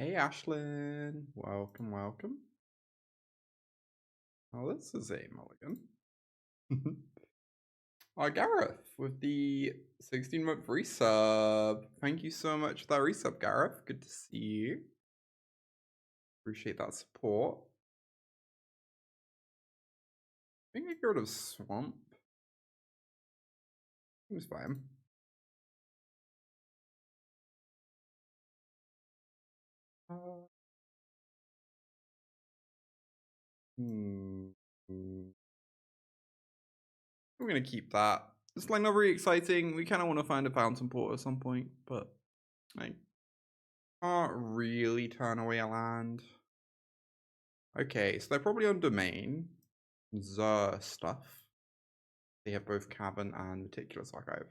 Hey Ashlyn, welcome, welcome. Oh, this is a mulligan. Gareth with the 16-month resub. Thank you so much for that resub, Gareth. Good to see you. Appreciate that support. I think I get rid of Swamp. Seems fine. We're gonna keep that. It's like not very exciting. We kind of want to find a Fountainport at some point, but I can't really turn away a land. Okay, so they're probably on Domain. Stuff. They have both Cavern and Meticulous Archive.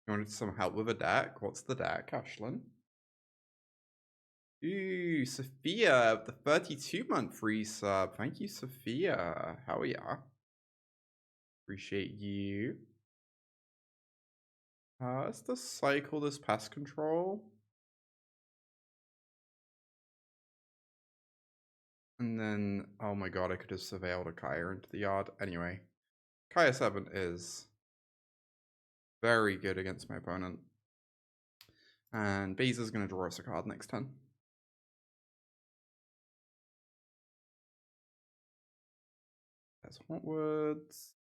You wanted some help with a deck? What's the deck, Ashlyn? Ooh, Sophia, the 32-month resub. Thank you, Sophia. Hell yeah. Appreciate you. Let's just cycle this Pest Control. And then, oh my god, I could have surveilled a Kaya into the yard. Anyway, Kaya 7 is very good against my opponent. And Beza's going to draw us a card next turn. There's Hauntwoods.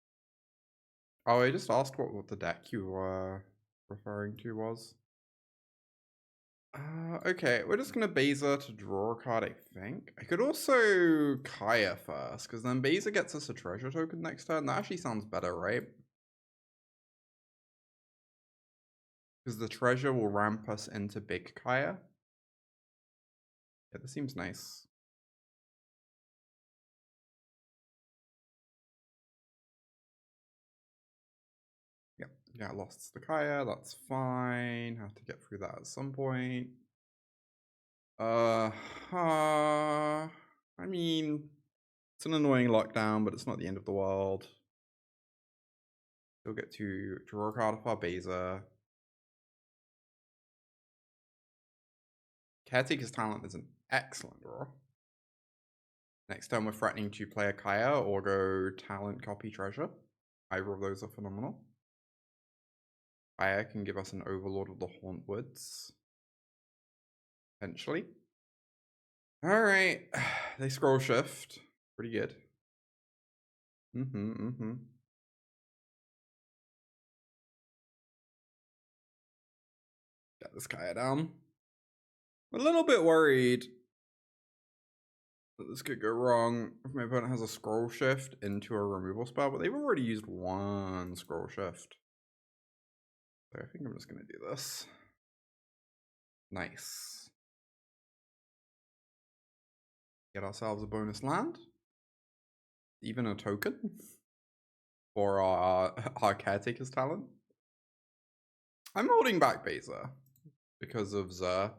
Oh, I just asked what the deck you were referring to was. Okay, we're just going to Beza to draw a card, I think. I could also Kaya first, because then Beza gets us a treasure token next turn. That actually sounds better, right? Because the treasure will ramp us into big Kaya. Yeah, this seems nice. Yeah, lost the Kaya, that's fine. Have to get through that at some point. I mean, it's an annoying lockdown, but it's not the end of the world. Still get to draw a card off our Beza. Caretaker's Talent is an excellent draw. Next turn, we're threatening to play a Kaya or go Talent, Copy, Treasure. Either of those are phenomenal. Kaya can give us an Overlord of the Hauntwoods. Potentially. Alright. They scroll shift. Pretty good. Get this Kaya down. I'm a little bit worried that this could go wrong if my opponent has a scroll shift into a removal spell, but they've already used one scroll shift. So I think I'm just going to do this. Nice. Get ourselves a bonus land. Even a token for our Caretaker's Talent. I'm holding back Beza because of Zer.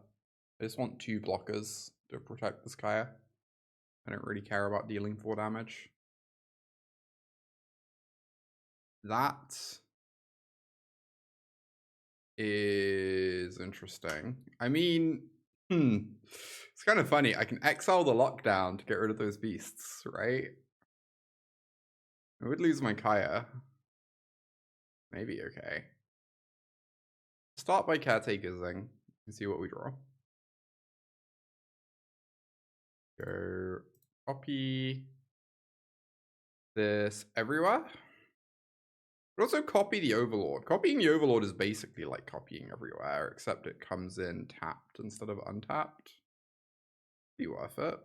I just want 2 blockers to protect this Kaya. I don't really care about dealing 4 damage. That is interesting. I mean, it's kind of funny. I can exile the lockdown to get rid of those beasts, right? I would lose my Kaya. Maybe okay. Start by Caretakersing and see what we draw. Go copy this everywhere. But also copy the Overlord. Copying the Overlord is basically like copying everywhere, except it comes in tapped instead of untapped. Be worth it.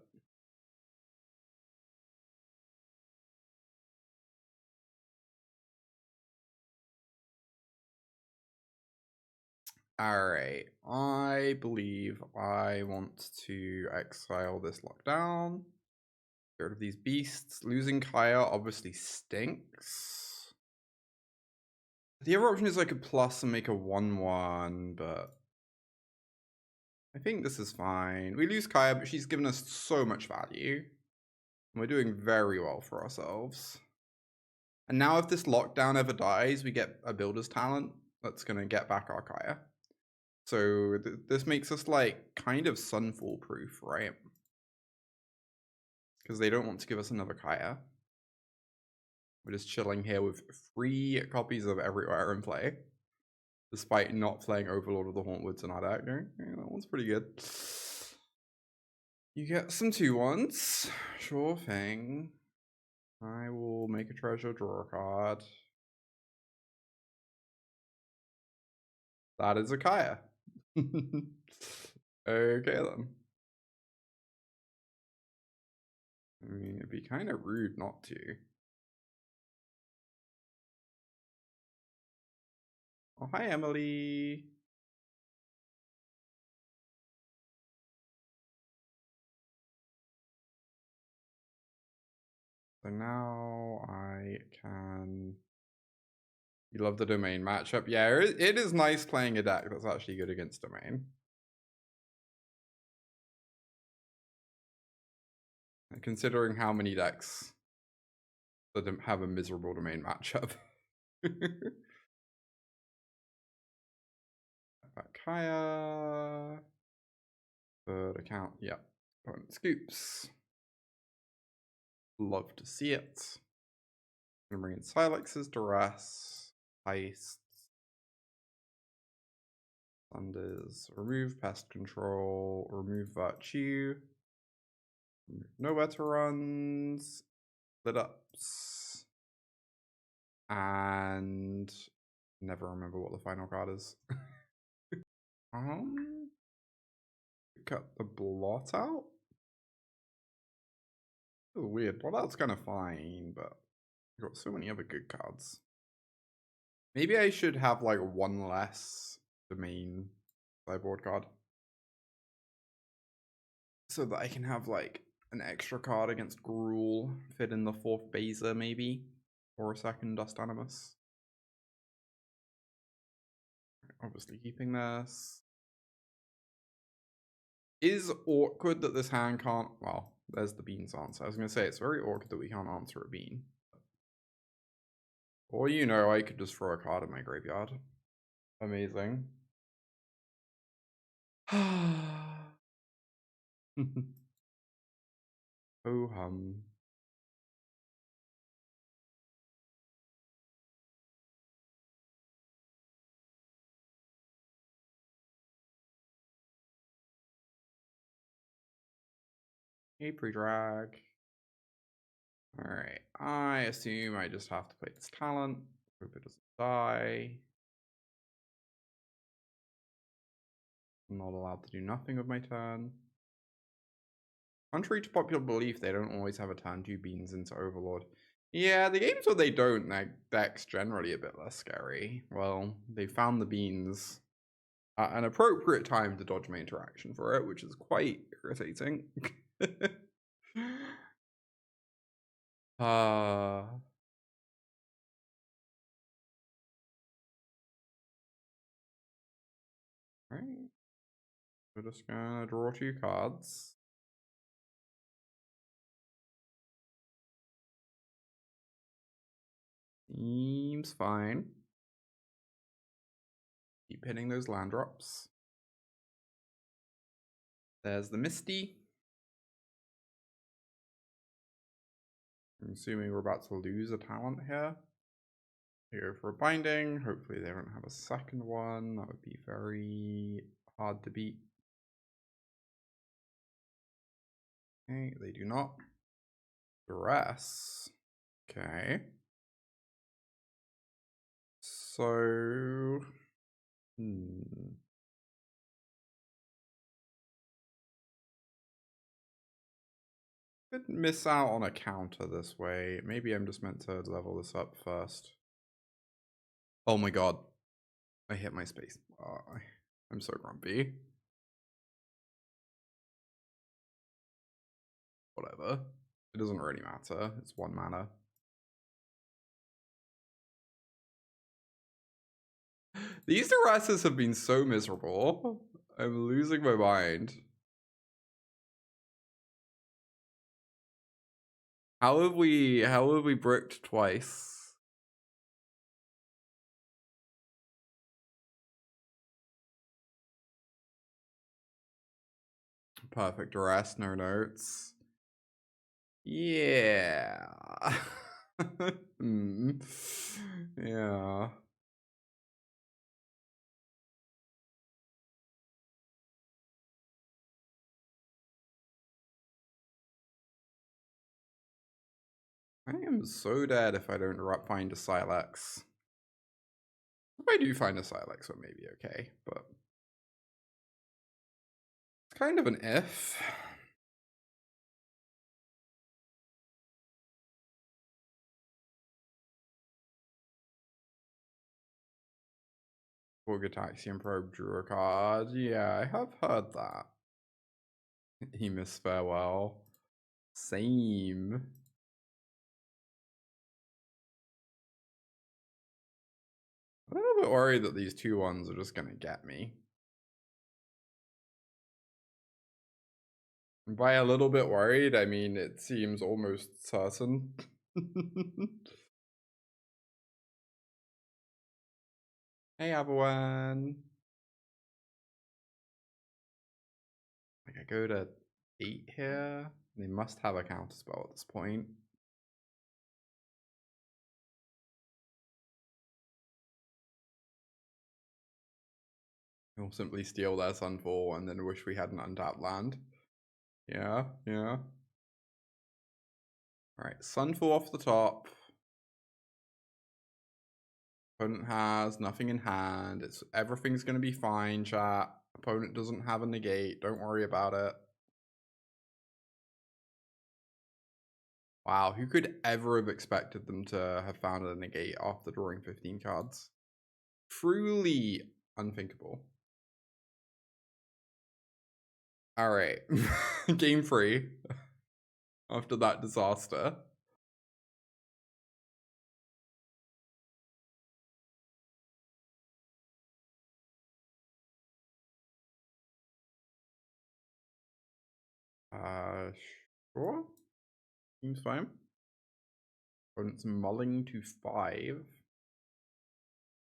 Alright, I believe I want to exile this lockdown. Get rid of these beasts. Losing Kaya obviously stinks. The other option is I could plus and make a 1/1, but I think this is fine. We lose Kaya, but she's given us so much value. And we're doing very well for ourselves. And now if this lockdown ever dies, we get a Builder's Talent that's going to get back our Kaya. So this makes us like kind of Sunfall proof, right? Because they don't want to give us another Kaya. We're just chilling here with 3 copies of Everywhere in play, despite not playing Overlord of the Hauntwoods in our deck. Okay, that one's pretty good. You get some 2/1s. Sure thing. I will make a treasure, draw a card. That is a Kaya. Okay then. I mean, it'd be kind of rude not to. Oh, hi, Emily. So now I can... You love the domain matchup. Yeah, it is nice playing a deck that's actually good against domain. And considering how many decks that have a miserable domain matchup. Kaya. Third account. Yep. Opponent scoops. Love to see it. I'm gonna bring in Sylex's Duress. Heist. Sunder's remove Pest Control. Remove Virtue. Nowhere to runs. Split ups. And never remember what the final card is. Cut the Blot Out. Oh, weird. Blot Out's kind of fine, but I've got so many other good cards. Maybe I should have like 1 less domain sideboard card, so that I can have like an extra card against Gruul, fit in the 4th Beza maybe, or a 2nd Dust Animus. Obviously keeping this. Is awkward that this hand can't... Well, there's the beans answer. I was going to say, it's very awkward that we can't answer a bean. Or, you know, I could just throw a card in my graveyard. Amazing. Oh, hum. Hey, pre-drag. Alright, I assume I just have to play this talent. Hope it doesn't die. I'm not allowed to do nothing with my turn. Contrary to popular belief, they don't always have a turn 2 beans into Overlord. Yeah, the games where they don't, their deck's generally a bit less scary. Well, they found the beans at an appropriate time to dodge my interaction for it, which is quite irritating. Right. We're just gonna draw 2 cards. Seems fine. Keep hitting those land drops. There's the Misty. I'm assuming we're about to lose a talent here. They go for a binding. Hopefully they don't have a 2nd one. That would be very hard to beat. Okay, they do not. Duress. Okay. So... Could miss out on a counter this way. Maybe I'm just meant to level this up first. Oh my god. I hit my space. Oh, I'm so grumpy. Whatever. It doesn't really matter. It's 1 mana. These Duresses have been so miserable. I'm losing my mind. How have we bricked twice? Perfect Duress, no notes. Yeah. Yeah. I am so dead if I don't find a Sylex. If I do find a Sylex, it may be okay, but it's kind of an if. Borgataxian Probe drew a card. Yeah, I have heard that. He missed farewell. Same. I'm a little bit worried that these 2/1s are just gonna get me. And by a little bit worried, I mean it seems almost certain. Hey, everyone. Like, I go to 8 here. They must have a counterspell at this point. We'll simply steal their Sunfall and then wish we had an untapped land. Yeah, yeah. Alright, Sunfall off the top. Opponent has nothing in hand. Everything's gonna be fine, chat. Opponent doesn't have a negate. Don't worry about it. Wow, who could ever have expected them to have found a negate after drawing 15 cards? Truly unthinkable. Alright. Game 3. After that disaster. Sure. Seems fine. Opponent's mulling to 5.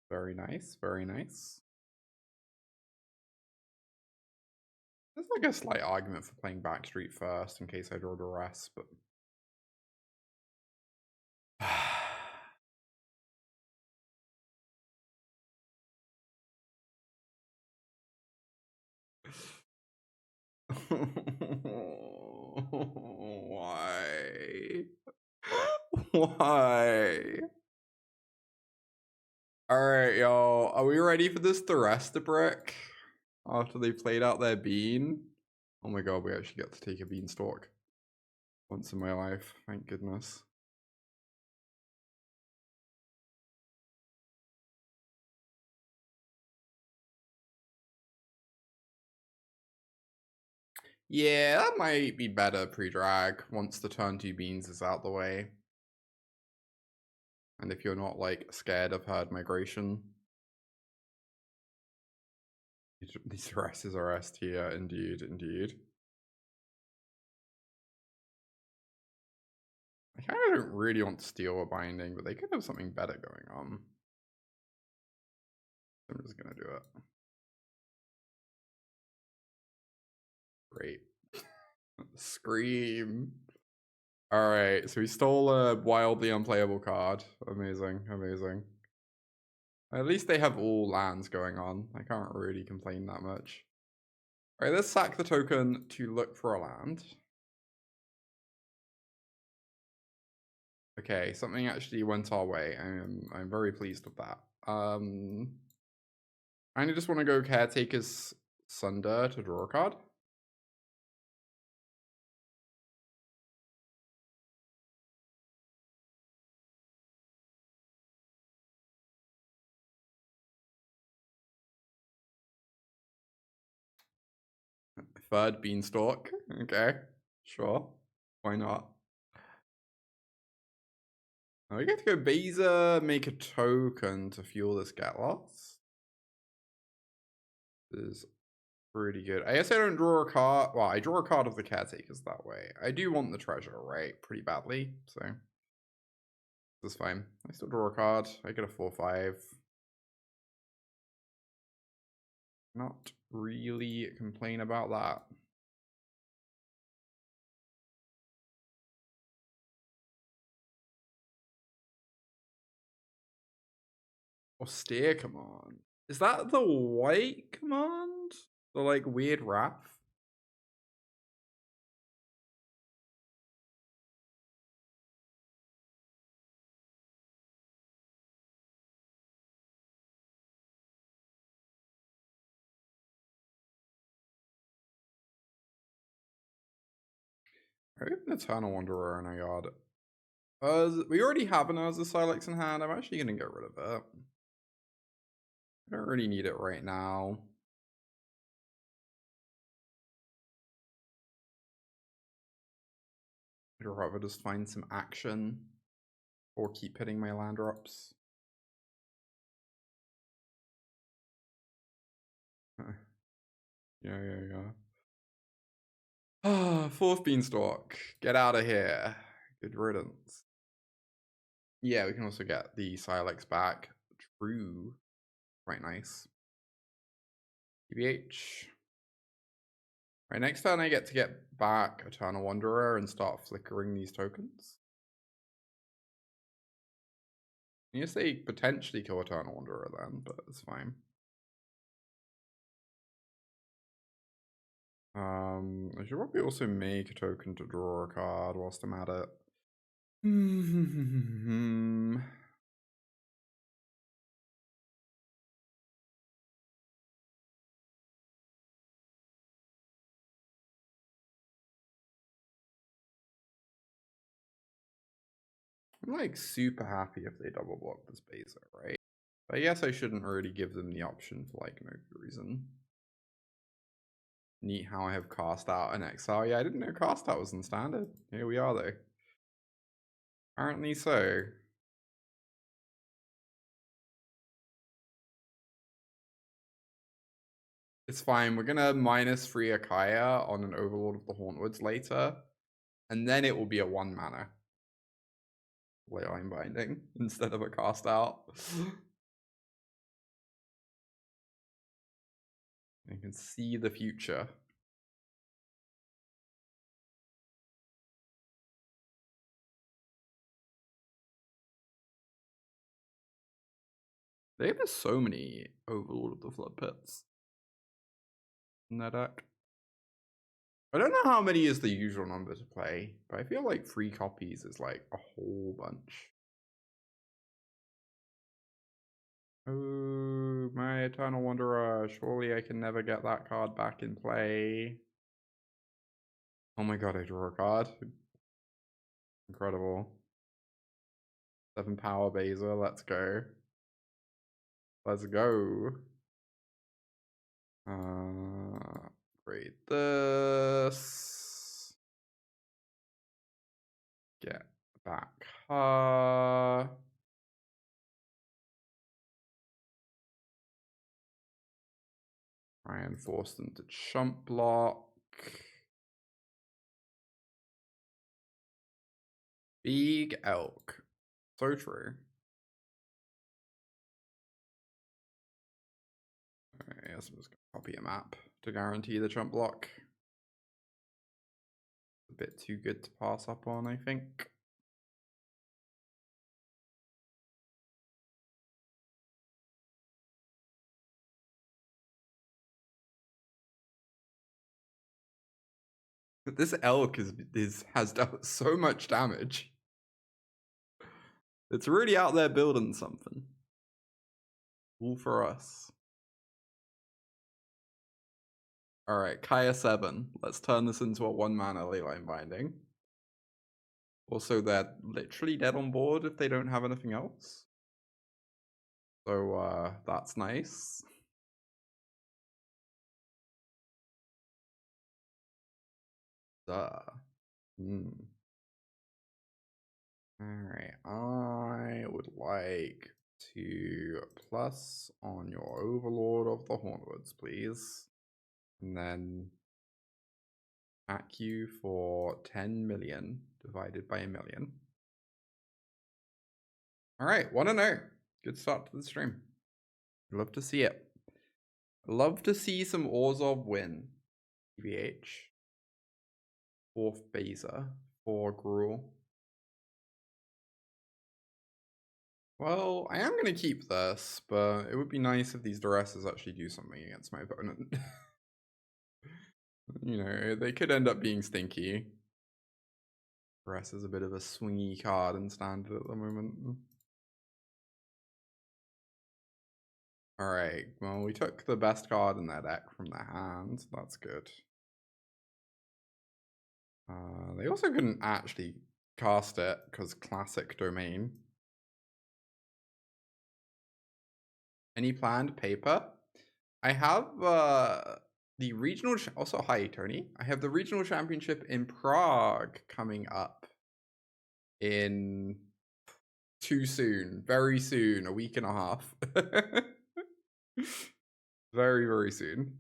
Very nice, very nice. There's like a slight argument for playing Backstreet first in case I draw Duress, but why? Why? Alright, y'all. Are we ready for this Duress to brick? After they played out their bean? Oh my god, we actually get to take a beanstalk. Once in my life, thank goodness. Yeah, that might be better pre-drag once the turn 2 beans is out the way. And if you're not like scared of herd migration. These Duresses are S tier, indeed, indeed. I kind of don't really want to steal a binding, but they could have something better going on. I'm just gonna do it. Great. Scream. Alright, so we stole a wildly unplayable card. Amazing, amazing. At least they have all lands going on. I can't really complain that much. Alright, let's sack the token to look for a land. Okay, something actually went our way. I'm very pleased with that. I just want to go Caretaker's Sunder to draw a card. Third Beanstalk. Okay, sure. Why not? We get to go Beza, make a token to fuel this get loss. This is pretty good. I guess I don't draw a card. Well, I draw a card of the Caretakers that way. I do want the treasure, right? Pretty badly, so this is fine. I still draw a card. I get a 4/5. Not really complain about that. Austere command. Is that the white command? The like weird wrath? I have an Eternal Wanderer in our yard. We already have an Urza Sylex in hand. I'm actually going to get rid of it. I don't really need it right now. I'd rather just find some action or keep hitting my land drops. Yeah. Ah, fourth beanstalk. Get out of here. Good riddance. Yeah, we can also get the Sylex back. True. Quite nice. TBH. Right, next turn I get to get back Eternal Wanderer and start flickering these tokens. I guess they potentially kill Eternal Wanderer then, but it's fine. I should probably also make a token to draw a card whilst I'm at it. I'm like super happy if they double block this Beza, right? But I guess I shouldn't really give them the option for like no good reason. Neat how I have Cast Out and Exile. Yeah, I didn't know Cast Out was in standard. Here we are though. Apparently so. It's fine. We're gonna -3 Akaya on an Overlord of the Hauntwoods later. And then it will be a 1 mana Leyline Binding instead of a Cast Out. You can see the future. They have so many Overlord of the Flood Pits in their deck. I don't know how many is the usual number to play, but I feel like 3 copies is like a whole bunch. Oh, my Eternal Wanderer. Surely I can never get that card back in play. Oh my god, I draw a card. Incredible. 7 power Beza, let's go. Let's go. Great. This. Get back. Try and force them to chump block. Big elk. So true. I guess I'm just gonna copy a map to guarantee the chump block. A bit too good to pass up on, I think. But this elk has done so much damage. It's really out there building something. All for us. Alright, Kaya 7. Let's turn this into a 1 mana Leyline Binding. Also, they're literally dead on board if they don't have anything else. So, that's nice. Alright, I would like to plus on your Overlord of the Hauntwoods, please. And then hack you for 10 million divided by a million. Alright, 1-0. Good start to the stream. Love to see it. Love to see some Orzhov win. TBH. 4th Beza for Gruul. Well, I am going to keep this, but it would be nice if these Duresses actually do something against my opponent. You know, they could end up being stinky. Duress is a bit of a swingy card in standard at the moment. Alright, well, we took the best card in their deck from their hand. That's good. They also couldn't actually cast it because classic domain. Any planned paper? I have the regional, also hi Tony. I have the regional championship in Prague coming up in too soon, very soon, a week and a half. Very, very soon.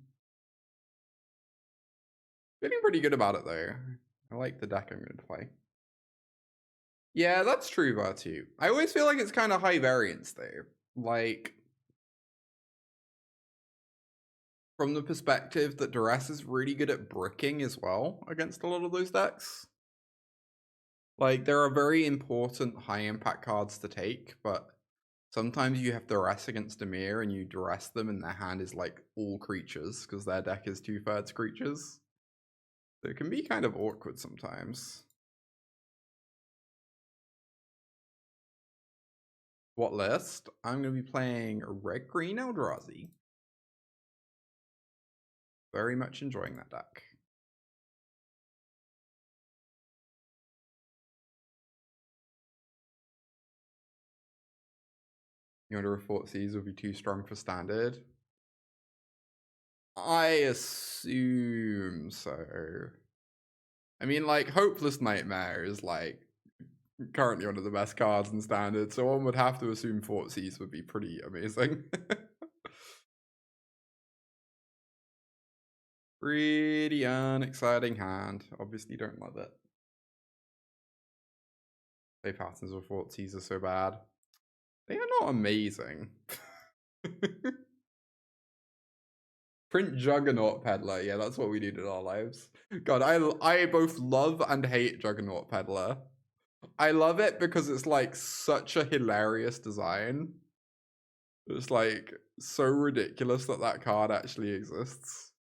Feeling pretty good about it though. I like the deck I'm going to play. Yeah, that's true, Bo3. I always feel like it's kind of high variance though. Like, from the perspective that Duress is really good at bricking as well against a lot of those decks. Like, there are very important high impact cards to take, but sometimes you have Duress against Dimir and you Duress them and their hand is like all creatures because their deck is 2/3 creatures. So it can be kind of awkward sometimes. What list? I'm going to be playing Red Green Eldrazi. Very much enjoying that deck. You wonder if Thoughtseize would be too strong for standard? I assume so. I mean, like, Hopeless Nightmare is like currently one of the best cards in standard, so one would have to assume Thoughtseize would be pretty amazing. Pretty unexciting hand. Obviously don't love it. Play patterns of Thoughtseize are so bad. They are not amazing. Print Juggernaut Peddler. Yeah, that's what we need in our lives. God, I both love and hate Juggernaut Peddler. I love it because it's like such a hilarious design. It's like so ridiculous that that card actually exists.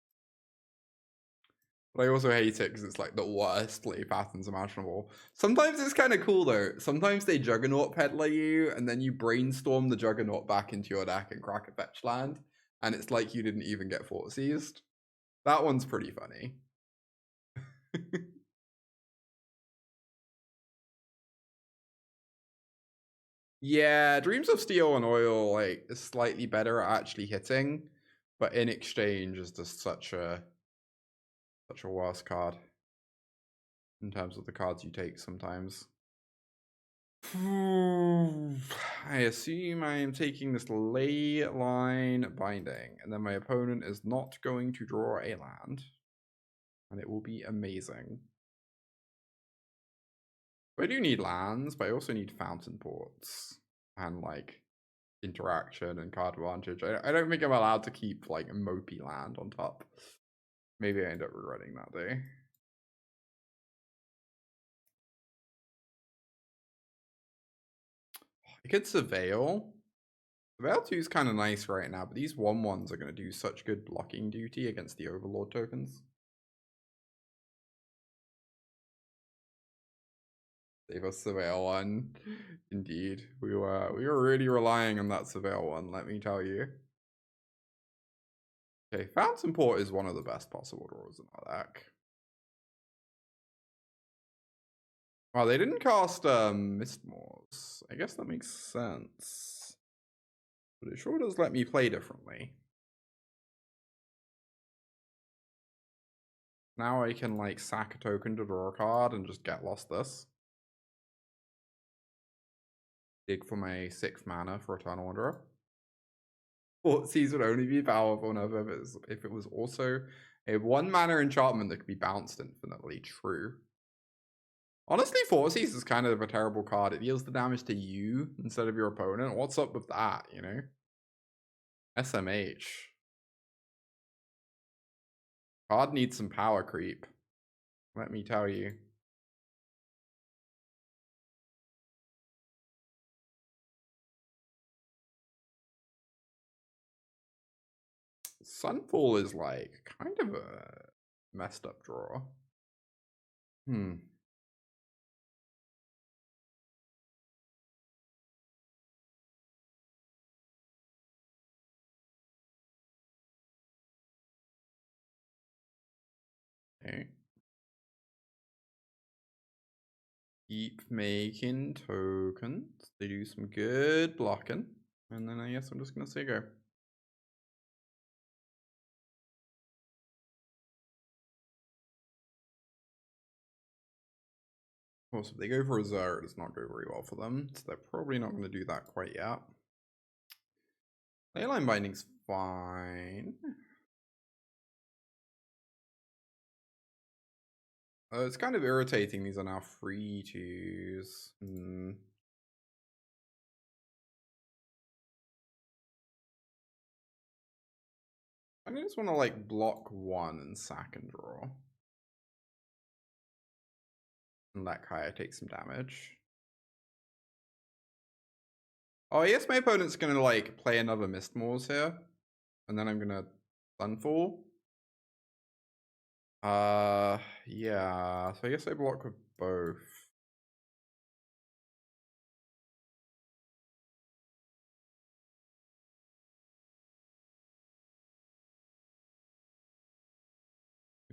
But I also hate it because it's like the worst play patterns imaginable. Sometimes it's kind of cool though. Sometimes they Juggernaut Peddler you and then you brainstorm the Juggernaut back into your deck and crack a fetch land. And it's like you didn't even get Thoughtseized. That one's pretty funny. Yeah, Dreams of Steel and Oil like is slightly better at actually hitting, but in exchange is just such a worse card in terms of the cards you take sometimes. I assume I am taking this Ley Line Binding, and then my opponent is not going to draw a land, and it will be amazing. I do need lands, but I also need Fountainports and like interaction and card advantage. I don't think I'm allowed to keep like a mopey land on top. Maybe I end up regretting that day. I could Surveil. Surveil 2 is kind of nice right now, but these 1/1s are going to do such good blocking duty against the Overlord tokens. Save us Surveil 1. Indeed. We were really relying on that Surveil 1, let me tell you. Okay, Fountainport is one of the best possible draws in our deck. Wow, they didn't cast Mistmoors. I guess that makes sense. But it sure does let me play differently. Now I can like sack a token to draw a card and just get lost this. Dig for my 6 mana for Eternal Wanderer. Thoughtseize would only be powerful enough if it was also a 1 mana enchantment that could be bounced infinitely. True. Honestly, Thoughtseize is kind of a terrible card. It deals the damage to you instead of your opponent. What's up with that, you know? SMH. Card needs some power creep. Let me tell you. Sunfall is like kind of a messed up draw. Okay. Keep making tokens. They do some good blocking. And then I guess I'm just gonna say go. Of course, if they go for a Zara, it does not go very well for them. So they're probably not gonna do that quite yet. Leyline Binding's fine. It's kind of irritating. These are now free to use. I just want to like block one and sack and draw. And let Kaya take some damage. Oh, I guess my opponent's gonna like play another Mistmoors here. And then I'm gonna Sunfall. Yeah. So I guess I block with both.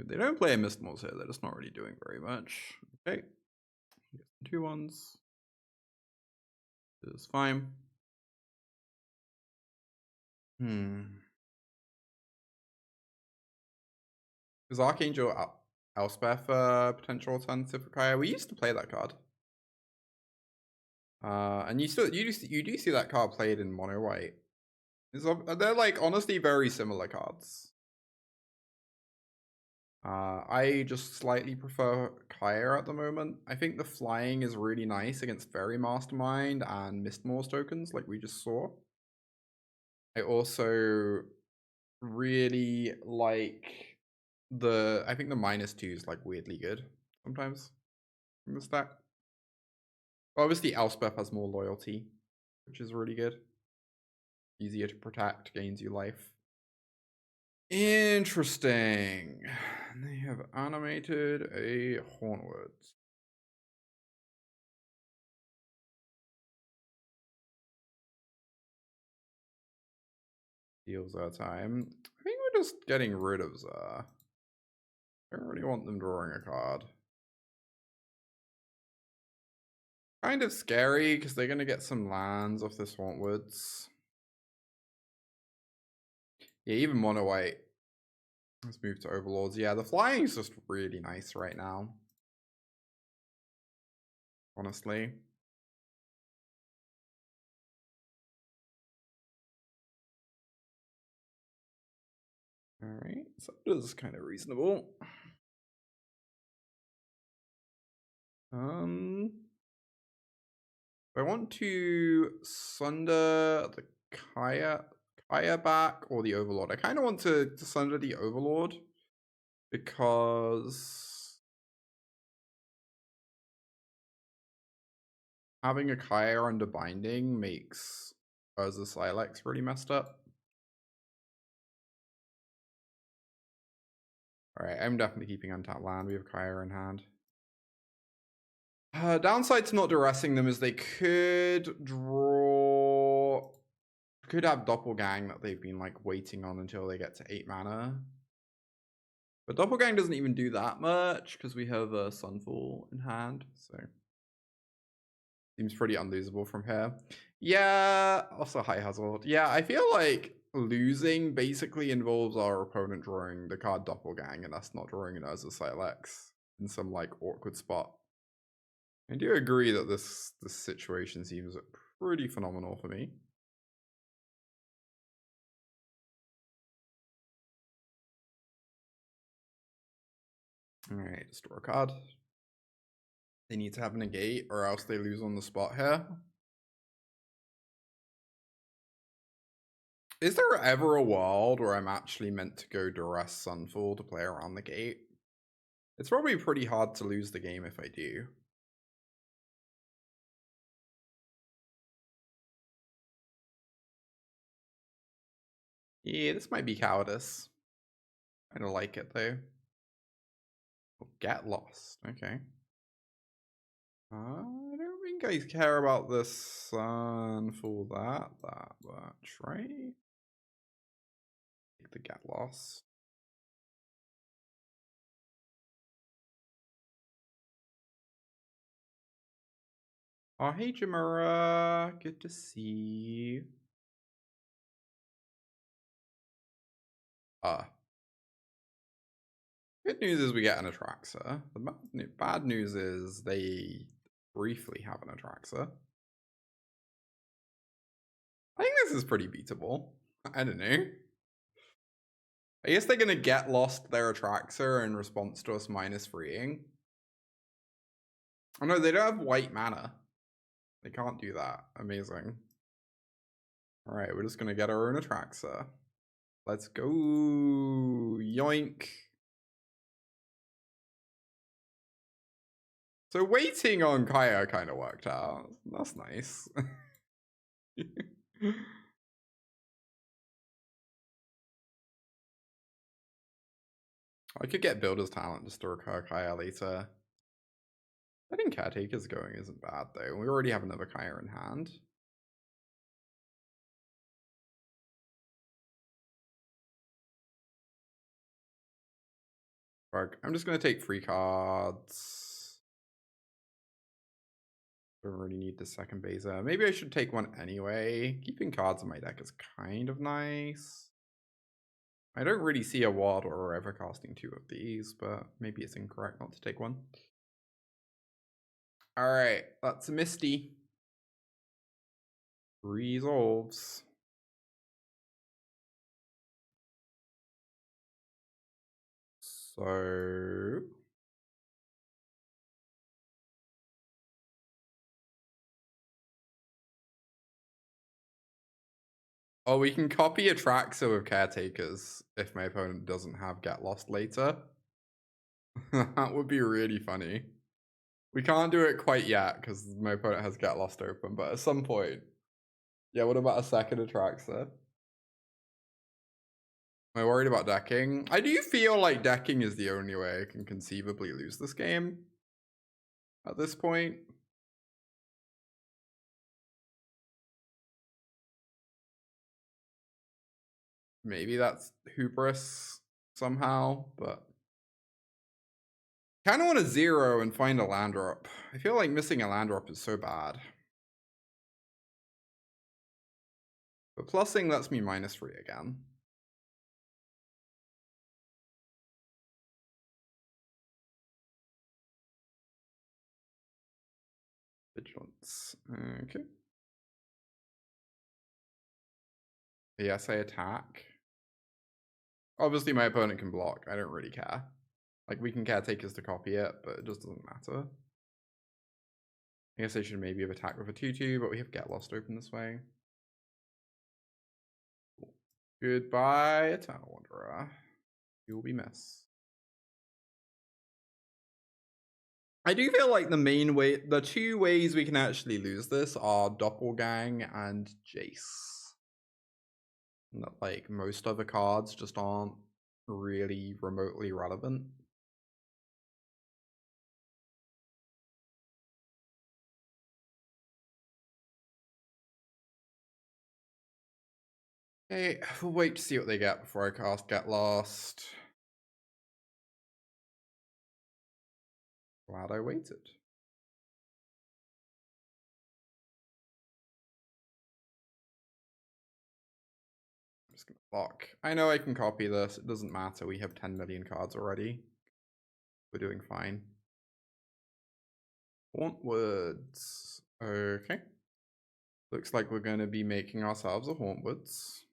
They don't play a Mistmoors here, they're just not really doing very much. Okay. 2 ones. This is fine. Is Archangel Elspeth potential alternative for Kaya? We used to play that card. And you do see that card played in mono white. They're like honestly very similar cards. I just slightly prefer Kaya at the moment. I think the flying is really nice against Fairy Mastermind and Mistmoors tokens like we just saw. I also really like I think the -2 is like weirdly good sometimes from the stack. Obviously Elspeth has more loyalty, which is really good. Easier to protect, gains you life. Interesting. They have animated a Hauntwoods. Deals our time. I think we're just getting rid of Zah. I don't really want them drawing a card. Kind of scary because they're gonna get some lands off this Hauntwoods. Yeah, even mono white. Let's move to Overlords. Yeah, the flying is just really nice right now. Honestly. Alright, so it is kind of reasonable. I want to Sunder the Kaya back or the Overlord. I kind of want to Sunder the Overlord because having a Kaya under binding makes Urza Sylex really messed up. Alright, I'm definitely keeping untapped land. We have Kaya in hand. Downside to not duressing them is they could have Doppelgang that they've been like waiting on until they get to 8 mana. But Doppelgang doesn't even do that much because we have a Sunfall in hand, so seems pretty unlosable from here. Yeah, also High Hazard. Yeah, I feel like losing basically involves our opponent drawing the card Doppelgang and us not drawing it as a Sylex in some like awkward spot. I do agree that this situation seems pretty phenomenal for me. Alright, just draw a card. They need to have a negate or else they lose on the spot here. Is there ever a world where I'm actually meant to go Duress Sunfall to play around the gate? It's probably pretty hard to lose the game if I do. Yeah, this might be cowardice. I don't like it though. Oh, get lost. Okay. I don't think I care about the Sunfall that much, right? Take the get lost. Oh, hey Jamura. Good to see you. Good news is we get an Atraxa. The bad news is they briefly have an Atraxa. I think this is pretty beatable. I don't know. I guess they're gonna get lost their Atraxa in response to us minus freeing. Oh no, they don't have white mana. They can't do that. Amazing. Alright, we're just gonna get our own Atraxa. Let's go. Yoink. So waiting on Kaya kind of worked out. That's nice. I could get Builder's Talent just to recur Kaya later. I think Caretaker's going isn't bad though. We already have another Kaya in hand. I'm just going to take 3 cards. Don't really need the second Beza. Maybe I should take one anyway. Keeping cards in my deck is kind of nice. I don't really see a ward or ever casting 2 of these, but maybe it's incorrect not to take one. Alright, that's a Misty. Resolves. So... oh, we can copy Atraxa with Caretakers if my opponent doesn't have Get Lost later. That would be really funny. We can't do it quite yet because my opponent has Get Lost open, but at some point. Yeah, what about a second Atraxa? Am I worried about decking? I do feel like decking is the only way I can conceivably lose this game at this point. Maybe that's hubris somehow, but kind of want to 0 and find a land drop. I feel like missing a land drop is so bad. But plussing lets me -3 again. Vigilance. Okay. Yes, I attack. Obviously, my opponent can block. I don't really care. Like, we can Caretakers to copy it, but it just doesn't matter. I guess I should maybe have attacked with a 2/2, but we have Get Lost open this way. Cool. Goodbye, Eternal Wanderer. You'll be missed. I do feel like the 2 ways we can actually lose this are Doppelgang and Jace. And that, like, most other cards just aren't really remotely relevant. Okay, we'll wait to see what they get before I cast Get Lost. Glad I waited. I'm just gonna block. I know I can copy this. It doesn't matter. We have 10 million cards already. We're doing fine. Hauntwoods. Okay. Looks like we're going to be making ourselves a Hauntwoods.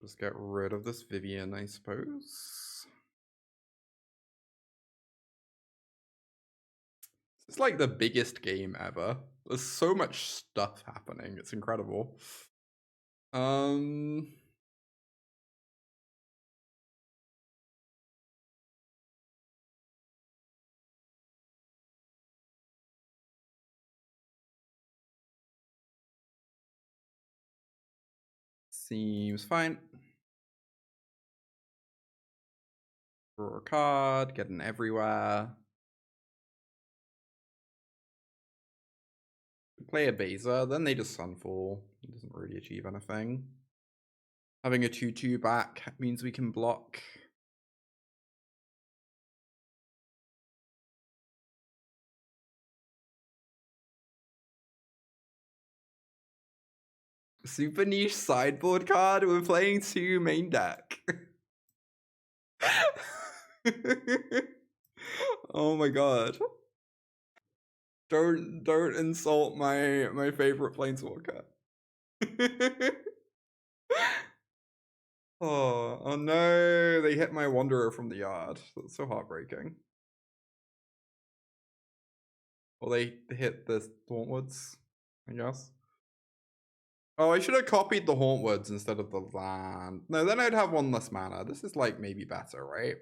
Just get rid of this Vivian, I suppose. It's like the biggest game ever. There's so much stuff happening. It's incredible. Seems fine. Draw a card, getting everywhere. Play a Beza, then they just Sunfall. It doesn't really achieve anything. Having a 2/2 back means we can block. Super niche sideboard card. We're playing 2 main deck. Oh my god. Don't insult my favorite planeswalker. Oh no, they hit my Wanderer from the yard. That's so heartbreaking. Well, they hit the Hauntwoods, I guess. Oh, I should have copied the Hauntwoods instead of the land. No, then I'd have 1 less mana. This is like maybe better, right?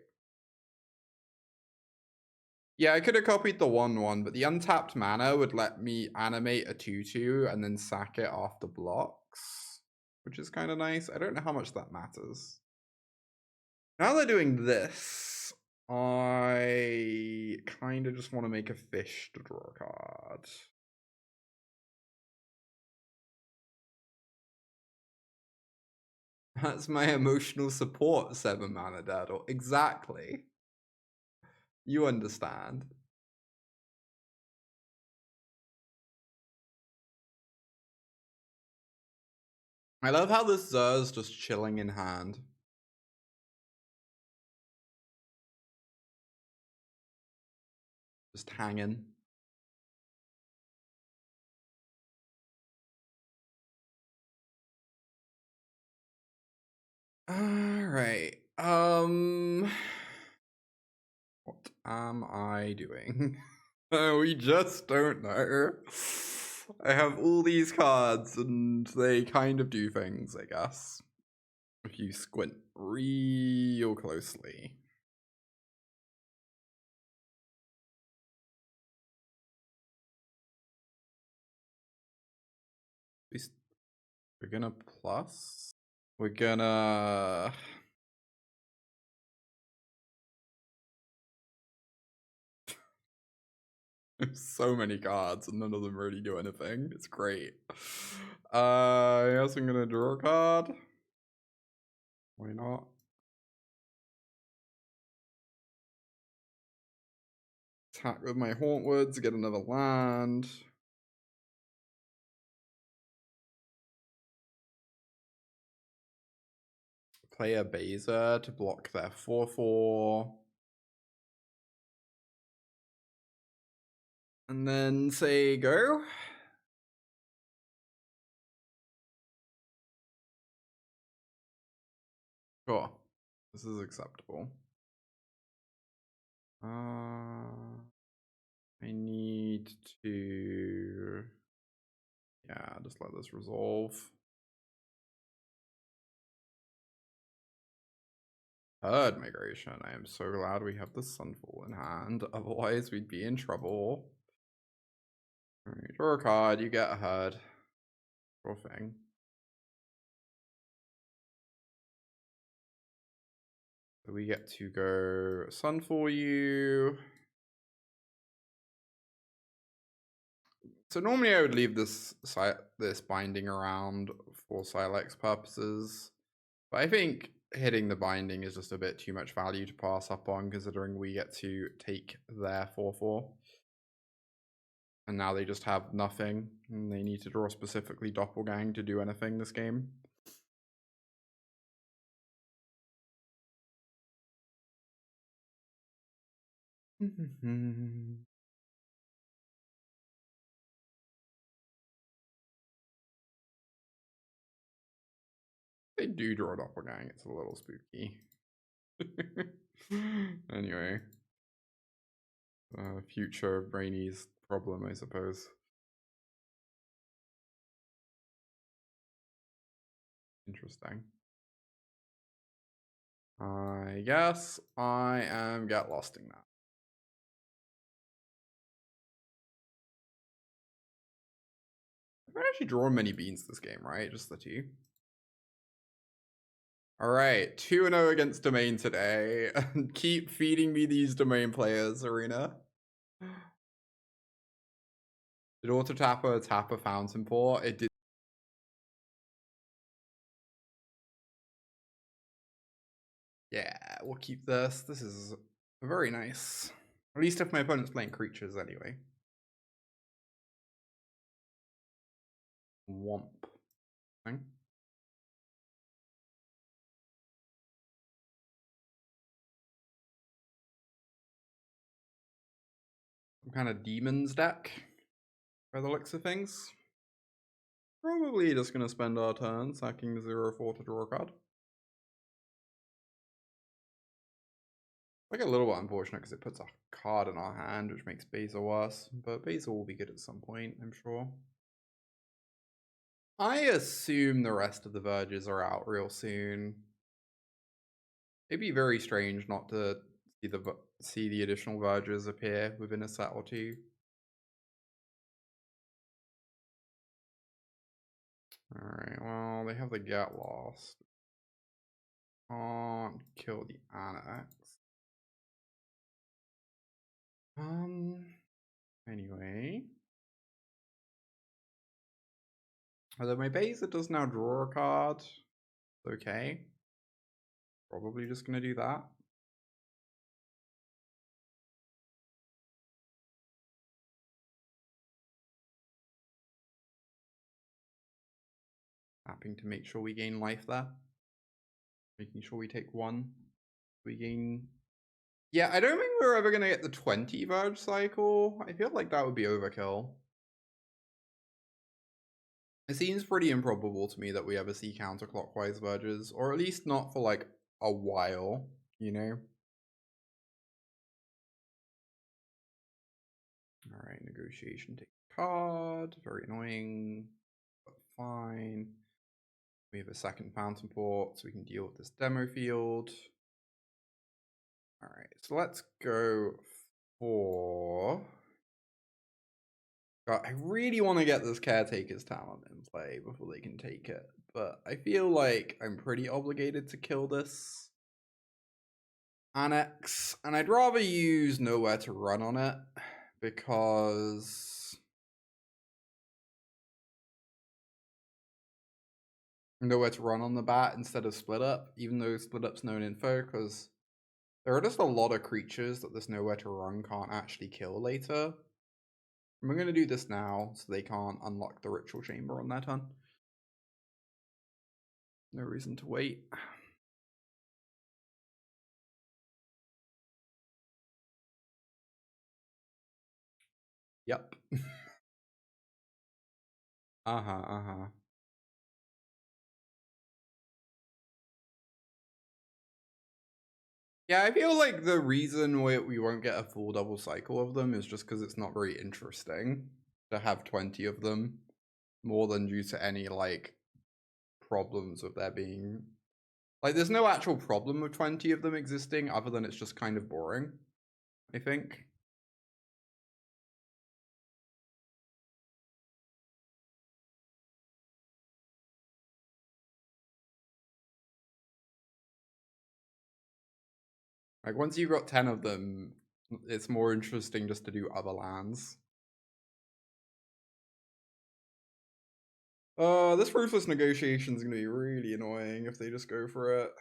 Yeah, I could have copied the 1/1, but the untapped mana would let me animate a 2/2 and then sack it after blocks, which is kind of nice. I don't know how much that matters. Now they're doing this, I kind of just want to make a fish to draw a card. That's my emotional support 7 mana Daddle. Exactly. You understand. I love how this Zer's just chilling in hand. Just hanging. Alright. What am I doing? We just don't know. I have all these cards and they kind of do things, I guess. If you squint real closely. We're gonna plus. We're gonna... There's so many cards and none of them really do anything. It's great. I guess I'm gonna draw a card. Why not? Attack with my Hauntwoods, get another land. Play a Beza to block their 4/4. And then say go. Sure. This is acceptable. I need to... Yeah, just let this resolve. Third migration. I am so glad we have the Sunfall in hand. Otherwise, we'd be in trouble. Alright, draw a card. You get a herd. Draw thing. So we get to go Sunfall you. So normally I would leave this binding around for Sylex purposes. But I think hitting the binding is just a bit too much value to pass up on, considering we get to take their 4/4. And now they just have nothing, and they need to draw specifically Doppelgang to do anything this game. They do draw Doppelgang, it's a little spooky. Anyway. Future Brainy's problem, I suppose. Interesting. I guess I am get losting that. I've actually drawn many beans this game, right? Just the 2. Alright, 2-0 against Domain today. Keep feeding me these Domain players, Arena. Did auto-tapper tap a Fountainport? It did. Yeah, we'll keep this. This is very nice. At least if my opponent's playing creatures anyway. Womp. Thing. Some kind of demons deck, by the looks of things. Probably just going to spend our turn sacking 0-4 to draw a card. Like a little bit unfortunate because it puts a card in our hand, which makes Beza worse. But Beza will be good at some point, I'm sure. I assume the rest of the Verges are out real soon. It'd be very strange not to see the additional Verges appear within a set or two. Alright, well, they have the Get Lost. Can't kill the Annex. Anyway. Although my Beza does now draw a card. Okay. Probably just gonna do that. Tapping to make sure we gain life there. Making sure we take 1. We gain... Yeah, I don't think we're ever gonna get the 20 Verge cycle. I feel like that would be overkill. It seems pretty improbable to me that we ever see counterclockwise Verges, or at least not for like a while, you know? Alright, negotiation, take a card. Very annoying, but fine. We have a second Fountainport, so we can deal with this demo field. Alright, so let's go for... God, I really want to get this Caretaker's talent in play before they can take it, but I feel like I'm pretty obligated to kill this Annex, and I'd rather use Nowhere to Run on it, because... Nowhere to Run on the bat instead of Split Up, even though Split Up's known info, because there are just a lot of creatures that this Nowhere to Run can't actually kill later. And we're going to do this now, so they can't unlock the Ritual Chamber on their turn. No reason to wait. Yep. Uh-huh. Yeah, I feel like the reason we won't get a full double cycle of them is just because it's not very interesting to have 20 of them, more than due to any, like, problems of there being... Like, there's no actual problem with 20 of them existing, other than it's just kind of boring, I think. Like, once you've got 10 of them, it's more interesting just to do other lands. This Ruthless Negotiation is going to be really annoying if they just go for it.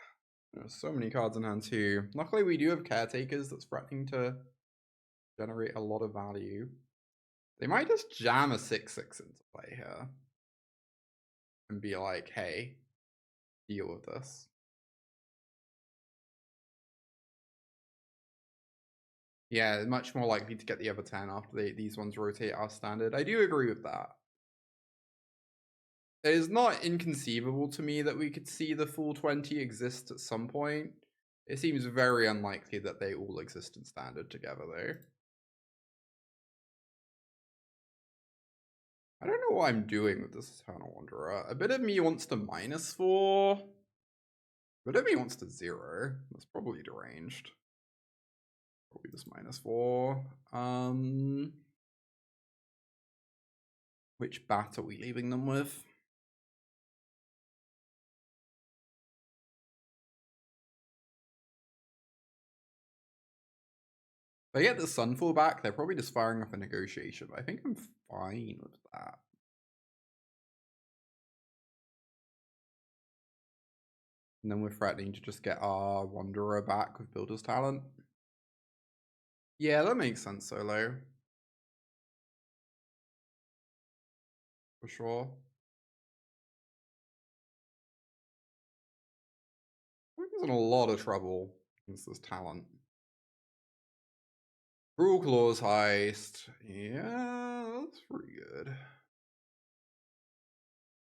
There's so many cards in hand too. Luckily, we do have Caretakers that's threatening to generate a lot of value. They might just jam a 6/6 into play here. And be like, hey, deal with this. Yeah, much more likely to get the other 10 after these ones rotate our standard. I do agree with that. It is not inconceivable to me that we could see the full 20 exist at some point. It seems very unlikely that they all exist in standard together, though. I don't know what I'm doing with this Eternal Wanderer. A bit of me wants to -4. A bit of me wants to 0. That's probably deranged. Probably just -4. Which bat are we leaving them with? If I get the Sunfall back, they're probably just firing off a negotiation, but I think I'm fine with that. And then we're threatening to just get our Wanderer back with Builder's Talent. Yeah, that makes sense, Solo. For sure. He's in a lot of trouble against this talent. Cruelclaw's Heist. Yeah, that's pretty good.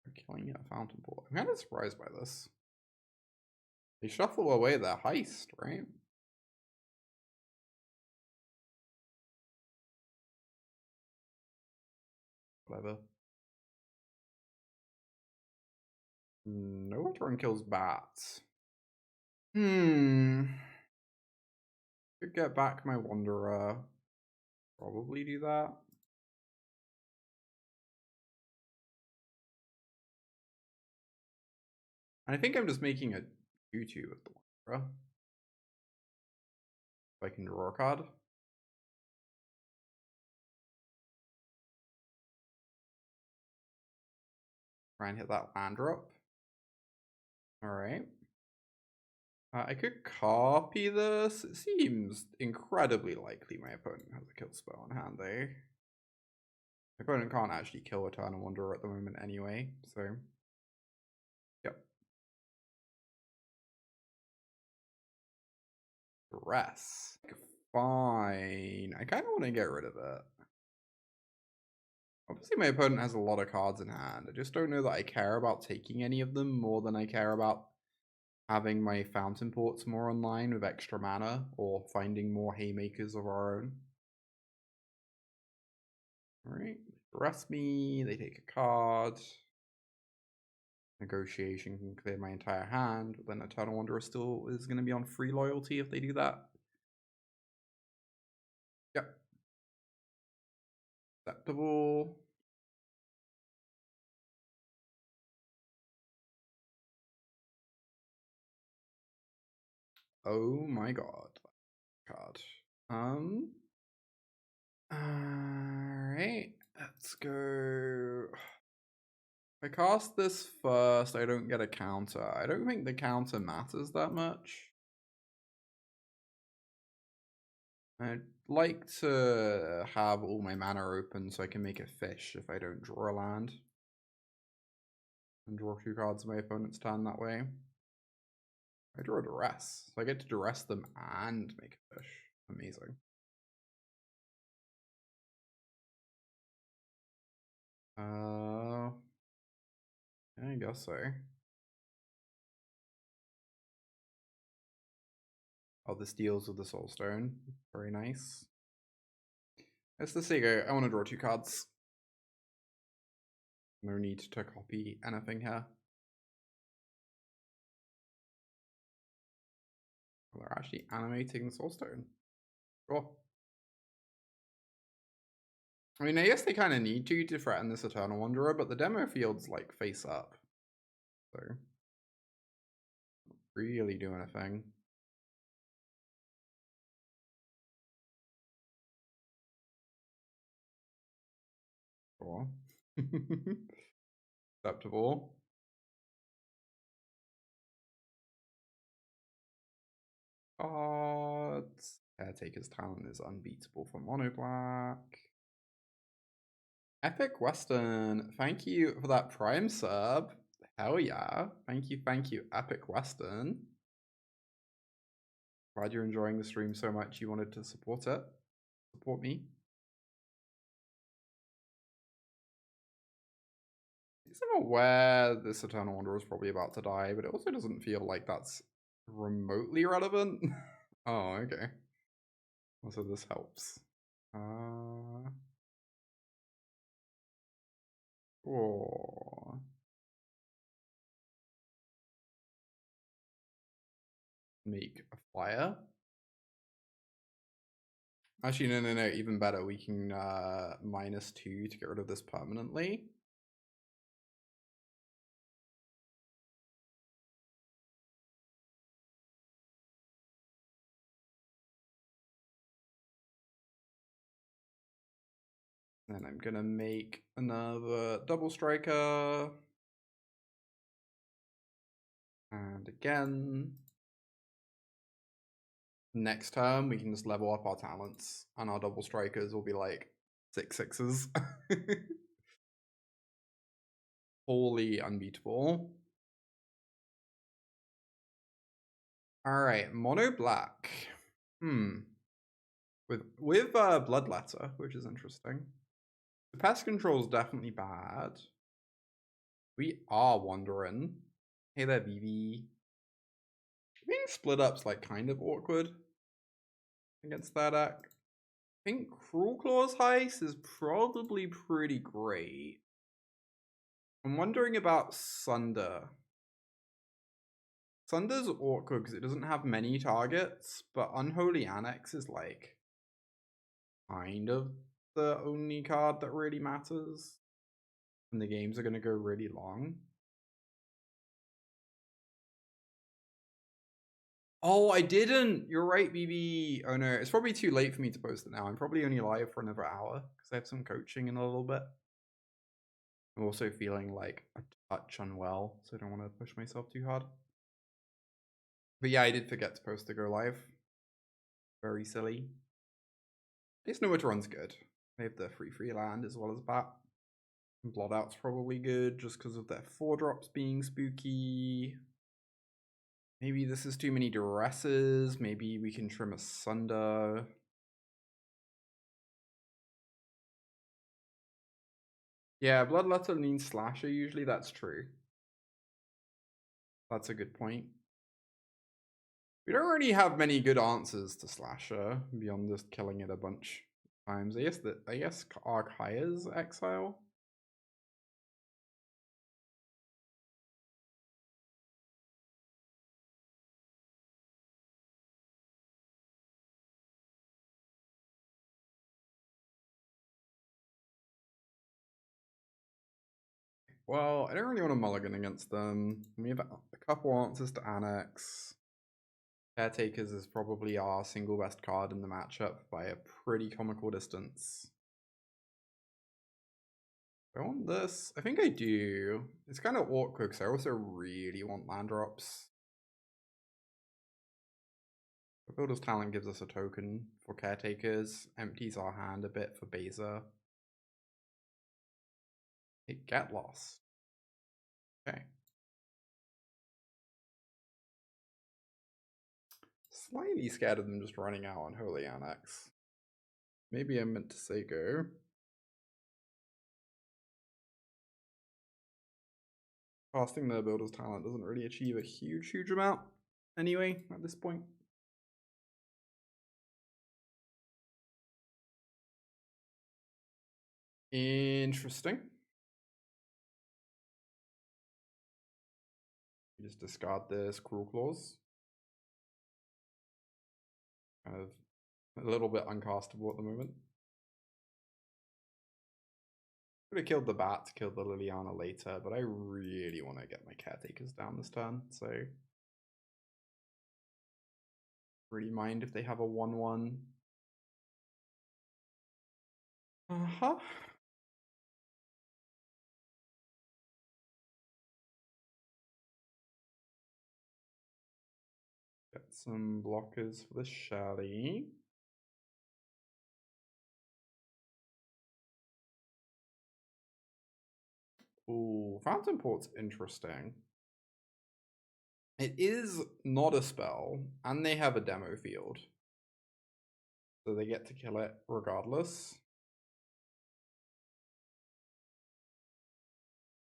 They're killing it at Fountainport. I'm kind of surprised by this. They shuffle away their Heist, right? Whatever. No turn kills bats. Could get back my Wanderer. Probably do that. And I think I'm just making a 2-2 with the Wanderer. If I can draw a card. Try and hit that land drop. Alright. I could copy this. It seems incredibly likely my opponent has a kill spell on hand, though. My opponent can't actually kill a turn of Wanderer at the moment anyway, so... Yep. Duress. Fine. I kind of want to get rid of it. Obviously, my opponent has a lot of cards in hand. I just don't know that I care about taking any of them more than I care about having my Fountainports more online with extra mana, or finding more Haymakers of our own. Alright, arrest me, they take a card. Negotiation can clear my entire hand, but then Eternal Wanderer still is going to be on free loyalty if they do that. Yep. Acceptable. Oh my god. Card. Alright, let's go. If I cast this first, I don't get a counter. I don't think the counter matters that much. I'd like to have all my mana open so I can make a fish if I don't draw a land. And draw 2 cards in my opponent's turn that way. I draw a Duress, so I get to Duress them and make a fish. Amazing. I guess so. Oh, this deals with the Soulstone. Very nice. It's the Sego. I want to draw 2 cards. No need to copy anything here. Well, they're actually animating the Soulstone. Cool. I mean, I guess they kind of need to threaten this Eternal Wanderer, but the demo field's like face up. So, really do anything. Cool. Acceptable. Cards. Caretaker's talent is unbeatable for mono black. Epic Western, thank you for that Prime sub. Hell yeah. Thank you, Epic Western. Glad you're enjoying the stream so much you wanted to support it. Support me. I'm aware this Eternal Wanderer is probably about to die, but it also doesn't feel like that's remotely relevant. Oh, okay. Also, this helps. Oh. Make a flyer. Actually, no. Even better. We can -2 to get rid of this permanently. Then I'm gonna make another double striker. And again. Next turn, we can just level up our talents, and our double strikers will be like 6/6s. Wholly unbeatable. Alright, mono black. With Bloodletter, which is interesting. The Pest Control is definitely bad. We are wandering. Hey there, BB. Being split up's like kind of awkward against that deck. I think Cruelclaw's Heist is probably pretty great. I'm wondering about Sunder. Sunder's awkward because it doesn't have many targets, but Unholy Annex is like kind of the only card that really matters. And the games are going to go really long. Oh, I didn't. You're right, BB. Oh no, it's probably too late for me to post it now. I'm probably only live for another hour because I have some coaching in a little bit. I'm also feeling like a touch unwell, so I don't want to push myself too hard. But yeah, I did forget to post the go live. Very silly. At least Nowhere to Run's good. They have the free land as well as that. Blot Out's probably good just because of their 4-drops being spooky. Maybe this is too many Duresses. Maybe we can trim a Sunder. Yeah, Bloodletter means Slasher usually. That's true. That's a good point. We don't really have many good answers to Slasher beyond just killing it a bunch of times. I guess Archaea's Exile. Well, I don't really want to mulligan against them. We have a couple answers to Annex. Caretakers is probably our single best card in the matchup by a pretty comical distance. Do I want this? I think I do. It's kind of awkward because I also really want land drops. The Builder's Talent gives us a token for Caretakers, empties our hand a bit for Beza. Get lost. Okay. Slightly scared of them just running out on Holy Annex. Maybe I meant to say go. Casting the Builder's Talent doesn't really achieve a huge amount anyway at this point. Interesting. You just discard this Cruelclaws. Kind of a little bit uncastable at the moment. Could have killed the bat to kill the Liliana later, but I really want to get my Caretakers down this turn, so really mind if they have a 1/1. Get some blockers for the Shelly. Ooh, Fountainport's interesting. It is not a spell, and they have a demo field. So they get to kill it regardless.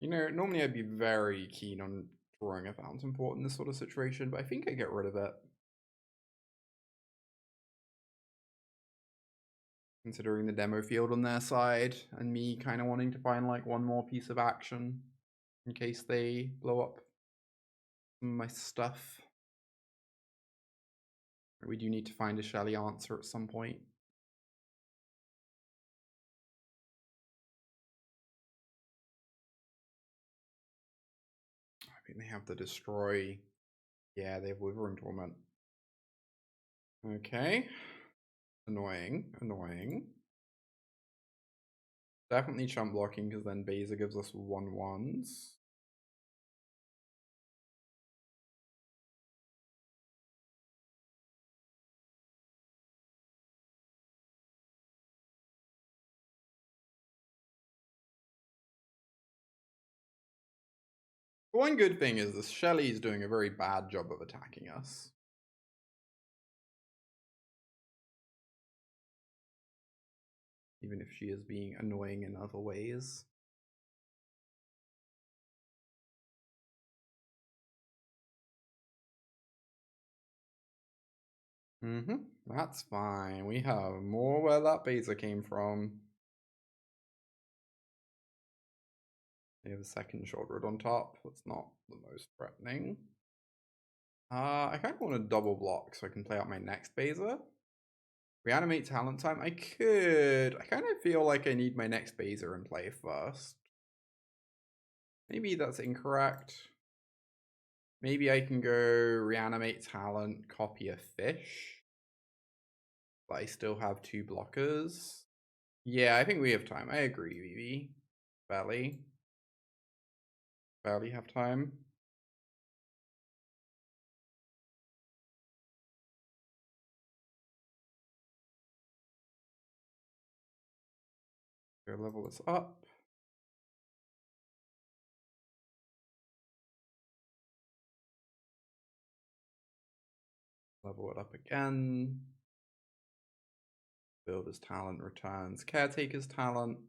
You know, normally I'd be very keen on drawing a Fountainport in this sort of situation, but I think I get rid of it. Considering the demo field on their side, and me kind of wanting to find like one more piece of action in case they blow up some of my stuff. We do need to find a Shelly answer at some point. I think they have the destroy. Yeah, they have Withering Torment. Okay. Annoying. Definitely chump blocking because then Beza gives us 1/1s. One good thing is this Shelly is doing a very bad job of attacking us. Even if she is being annoying in other ways. That's fine. We have more where that Beza came from. We have a second shoulder on top. That's not the most threatening. I kind of want to double block so I can play out my next Beza. Reanimate talent time. I could. I kind of feel like I need my next Beza in play first. Maybe that's incorrect. Maybe I can go reanimate talent, copy a fish. But I still have 2 blockers. Yeah, I think we have time. I agree, Vivi. Barely have time. Go level this up. Level it up again. Builder's talent returns Caretaker's talent.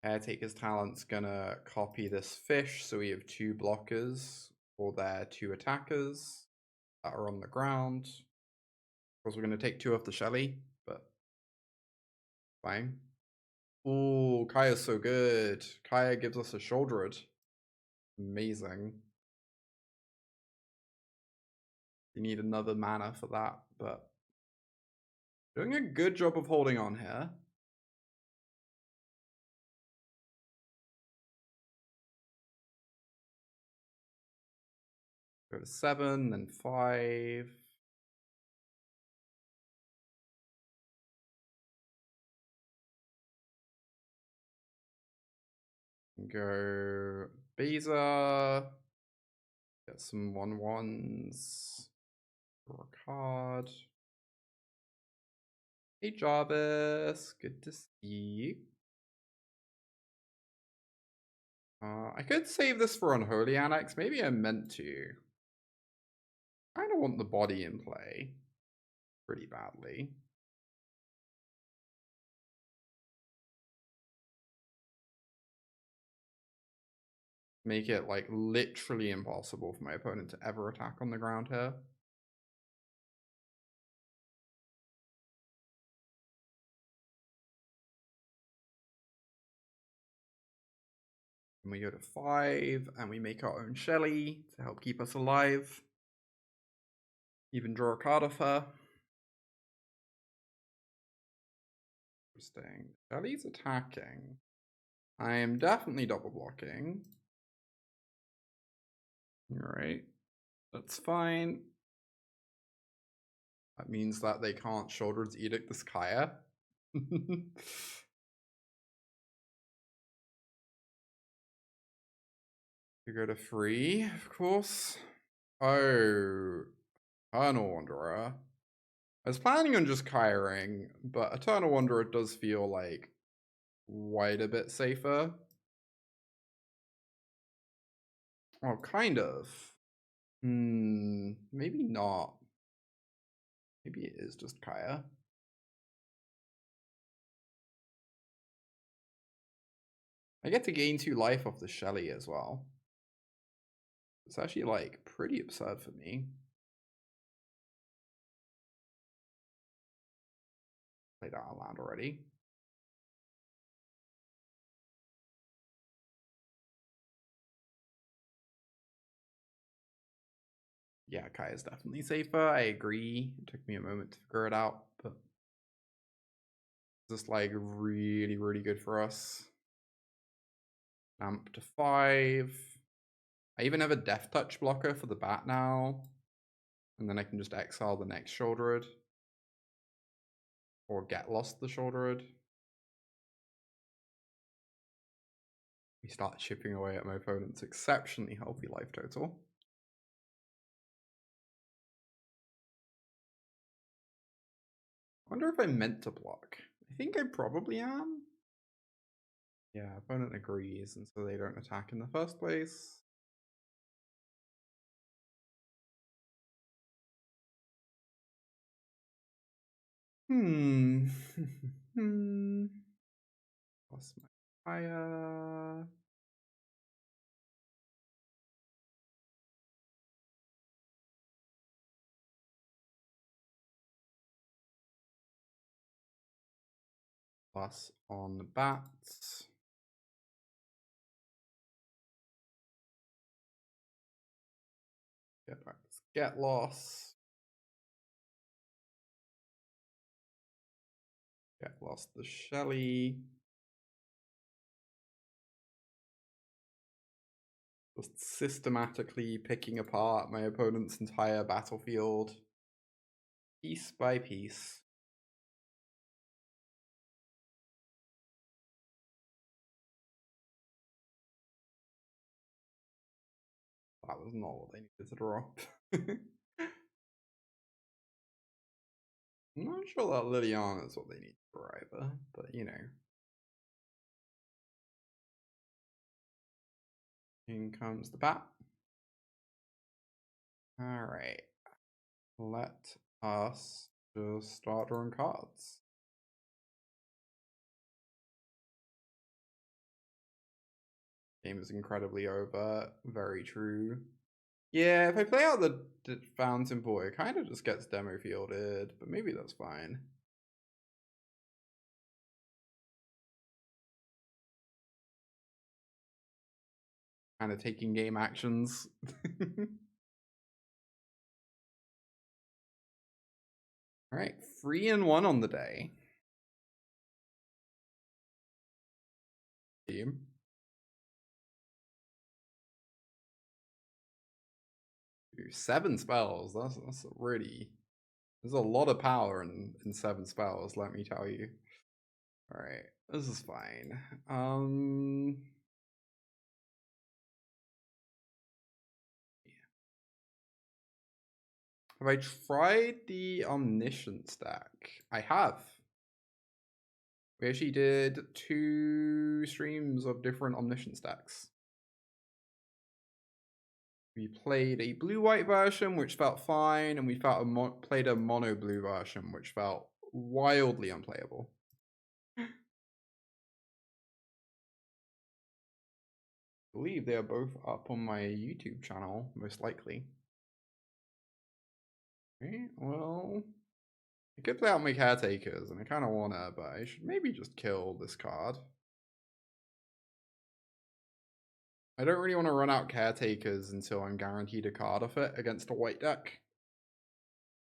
Caretaker's talent's gonna copy this fish, so we have 2 blockers for their 2 attackers that are on the ground. Of course, we're gonna take 2 off the Shelly, but fine. Ooh, Kaya's so good. Kaya gives us a shouldered. Amazing. You need another mana for that, but doing a good job of holding on here. Go to 7, then 5. Go Beza. Get some 1/1s. Draw a card. Hey Jarvis, good to see you. I could save this for Unholy Annex. Maybe I meant to. I kind of want the body in play pretty badly. Make it like literally impossible for my opponent to ever attack on the ground here. And we go to 5 and we make our own Shelly to help keep us alive. Even draw a card off her. Interesting. Shelly's attacking. I am definitely double blocking. Alright. That's fine. That means that they can't Shoulder's Edict this Kaya. We go to 3, of course. Oh, Eternal Wanderer. I was planning on just Kairing, but Eternal Wanderer does feel like quite a bit safer. Oh, kind of. Maybe not. Maybe it is just Kaya. I get to gain 2 life off the Shelly as well. It's actually like pretty absurd for me. Played out loud already. Yeah, Kai is definitely safer. I agree. It took me a moment to figure it out, but it's just like really, really good for us. Amp to 5. I even have a Death Touch blocker for the bat now. And then I can just exile the next Shouldered. Or get lost the shouldered. We start chipping away at my opponent's exceptionally healthy life total. I wonder if I meant to block. I think I probably am. Yeah, opponent agrees, and so they don't attack in the first place. Hmm. Plus my fire. Plus on bats. Get back this get lost. Get lost the Shelly. Just systematically picking apart my opponent's entire battlefield. Piece by piece. That was not what they needed to drop. I'm not sure that Liliana is what they need for either, but you know. In comes the bat. Alright. Let us just start drawing cards. Game is incredibly over. Very true. Yeah, if I play out the Fountainport, it kind of just gets demo fielded, but maybe that's fine. Kind of taking game actions. All right, 3-1 on the day. Team. Ooh, 7 spells. That's really. There's a lot of power in 7 spells. Let me tell you. All right, this is fine. Have I tried the Omniscient stack? I have. We actually did 2 streams of different Omniscient stacks. We played a blue-white version, which felt fine, and we played a mono-blue version, which felt wildly unplayable. I believe they are both up on my YouTube channel, most likely. Okay, well, I could play out my Caretakers, and I kind of want to, but I should maybe just kill this card. I don't really want to run out Caretakers until I'm guaranteed a card off it against a white deck.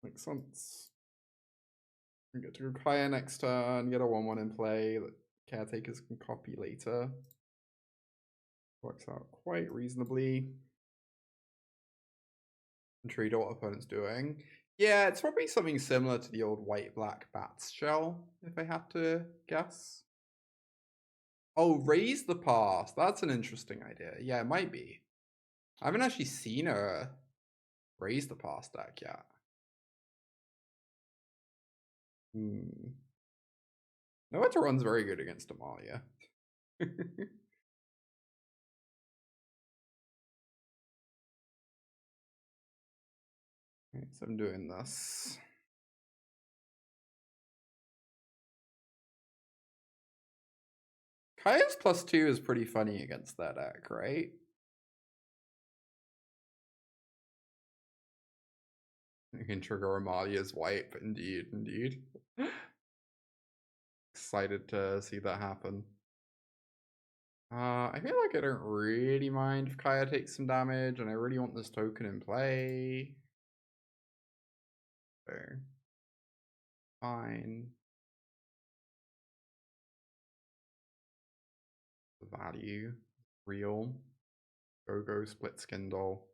Makes sense. We get to go Kaya next turn, get a 1-1 in play that Caretakers can copy later. Works out quite reasonably. Intrigued what opponent's doing. Yeah, it's probably something similar to the old white-black bats shell, if I had to guess. Oh, raise the pass. That's an interesting idea. Yeah, it might be. I haven't actually seen a raise the pass deck yet. No, it runs very good against Amalia. Okay, so I'm doing this. Kaya's +2 is pretty funny against that deck, right? You can trigger Amalia's white, but indeed. Excited to see that happen. I feel like I don't really mind if Kaya takes some damage, and I really want this token in play. So, fine. The value, real. Go split skin doll.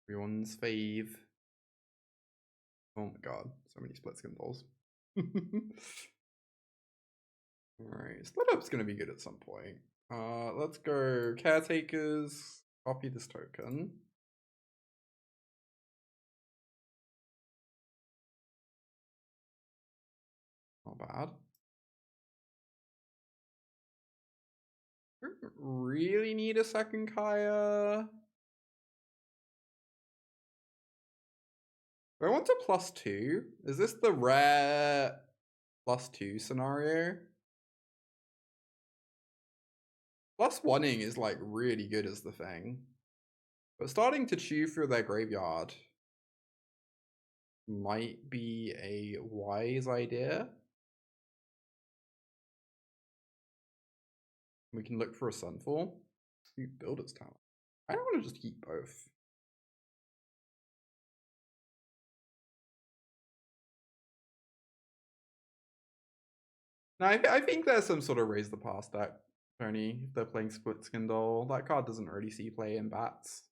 Everyone's fave. Oh my god, so many split skin dolls. Alright, split up's gonna be good at some point. Let's go caretakers, copy this token. Not bad. Don't really need a second Kaya. Do I want a +2? Is this the rare +2 scenario? +1ing is like really good as the thing. But starting to chew through their graveyard might be a wise idea. We can look for a Sunfall. Builder's talent. I don't want to just keep both. No, I think there's some sort of raise the past deck, Tony. If they're playing Split Skin Doll, that card doesn't really see play in bats.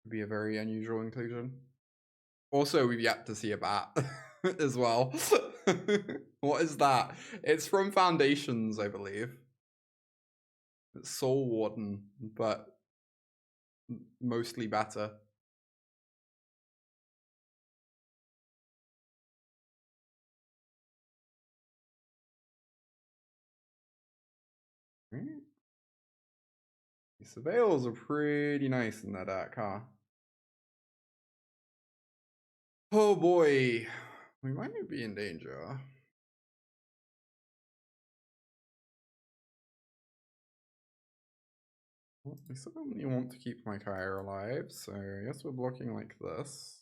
Would be a very unusual inclusion. Also, we've yet to see a bat as well. What is that? It's from Foundations, I believe. It's Soul Warden, but mostly better. Right. The Surveils are pretty nice in that deck, huh? Oh boy, we might be in danger. Well, I still only want to keep my Kaya alive, so I guess we're blocking like this.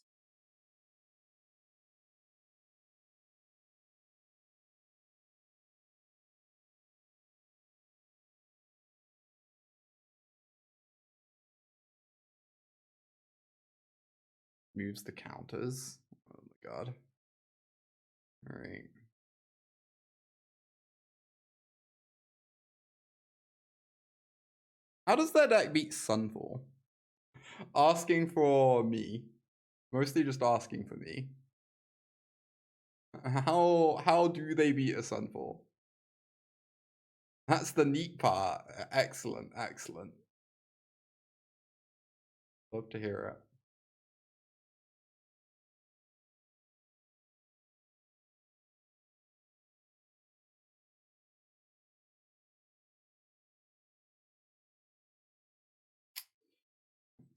Moves the counters. Oh my god. Alright. How does their deck beat Sunfall? Asking for me. Mostly just asking for me. How do they beat a Sunfall? That's the neat part. Excellent, excellent. Love to hear it.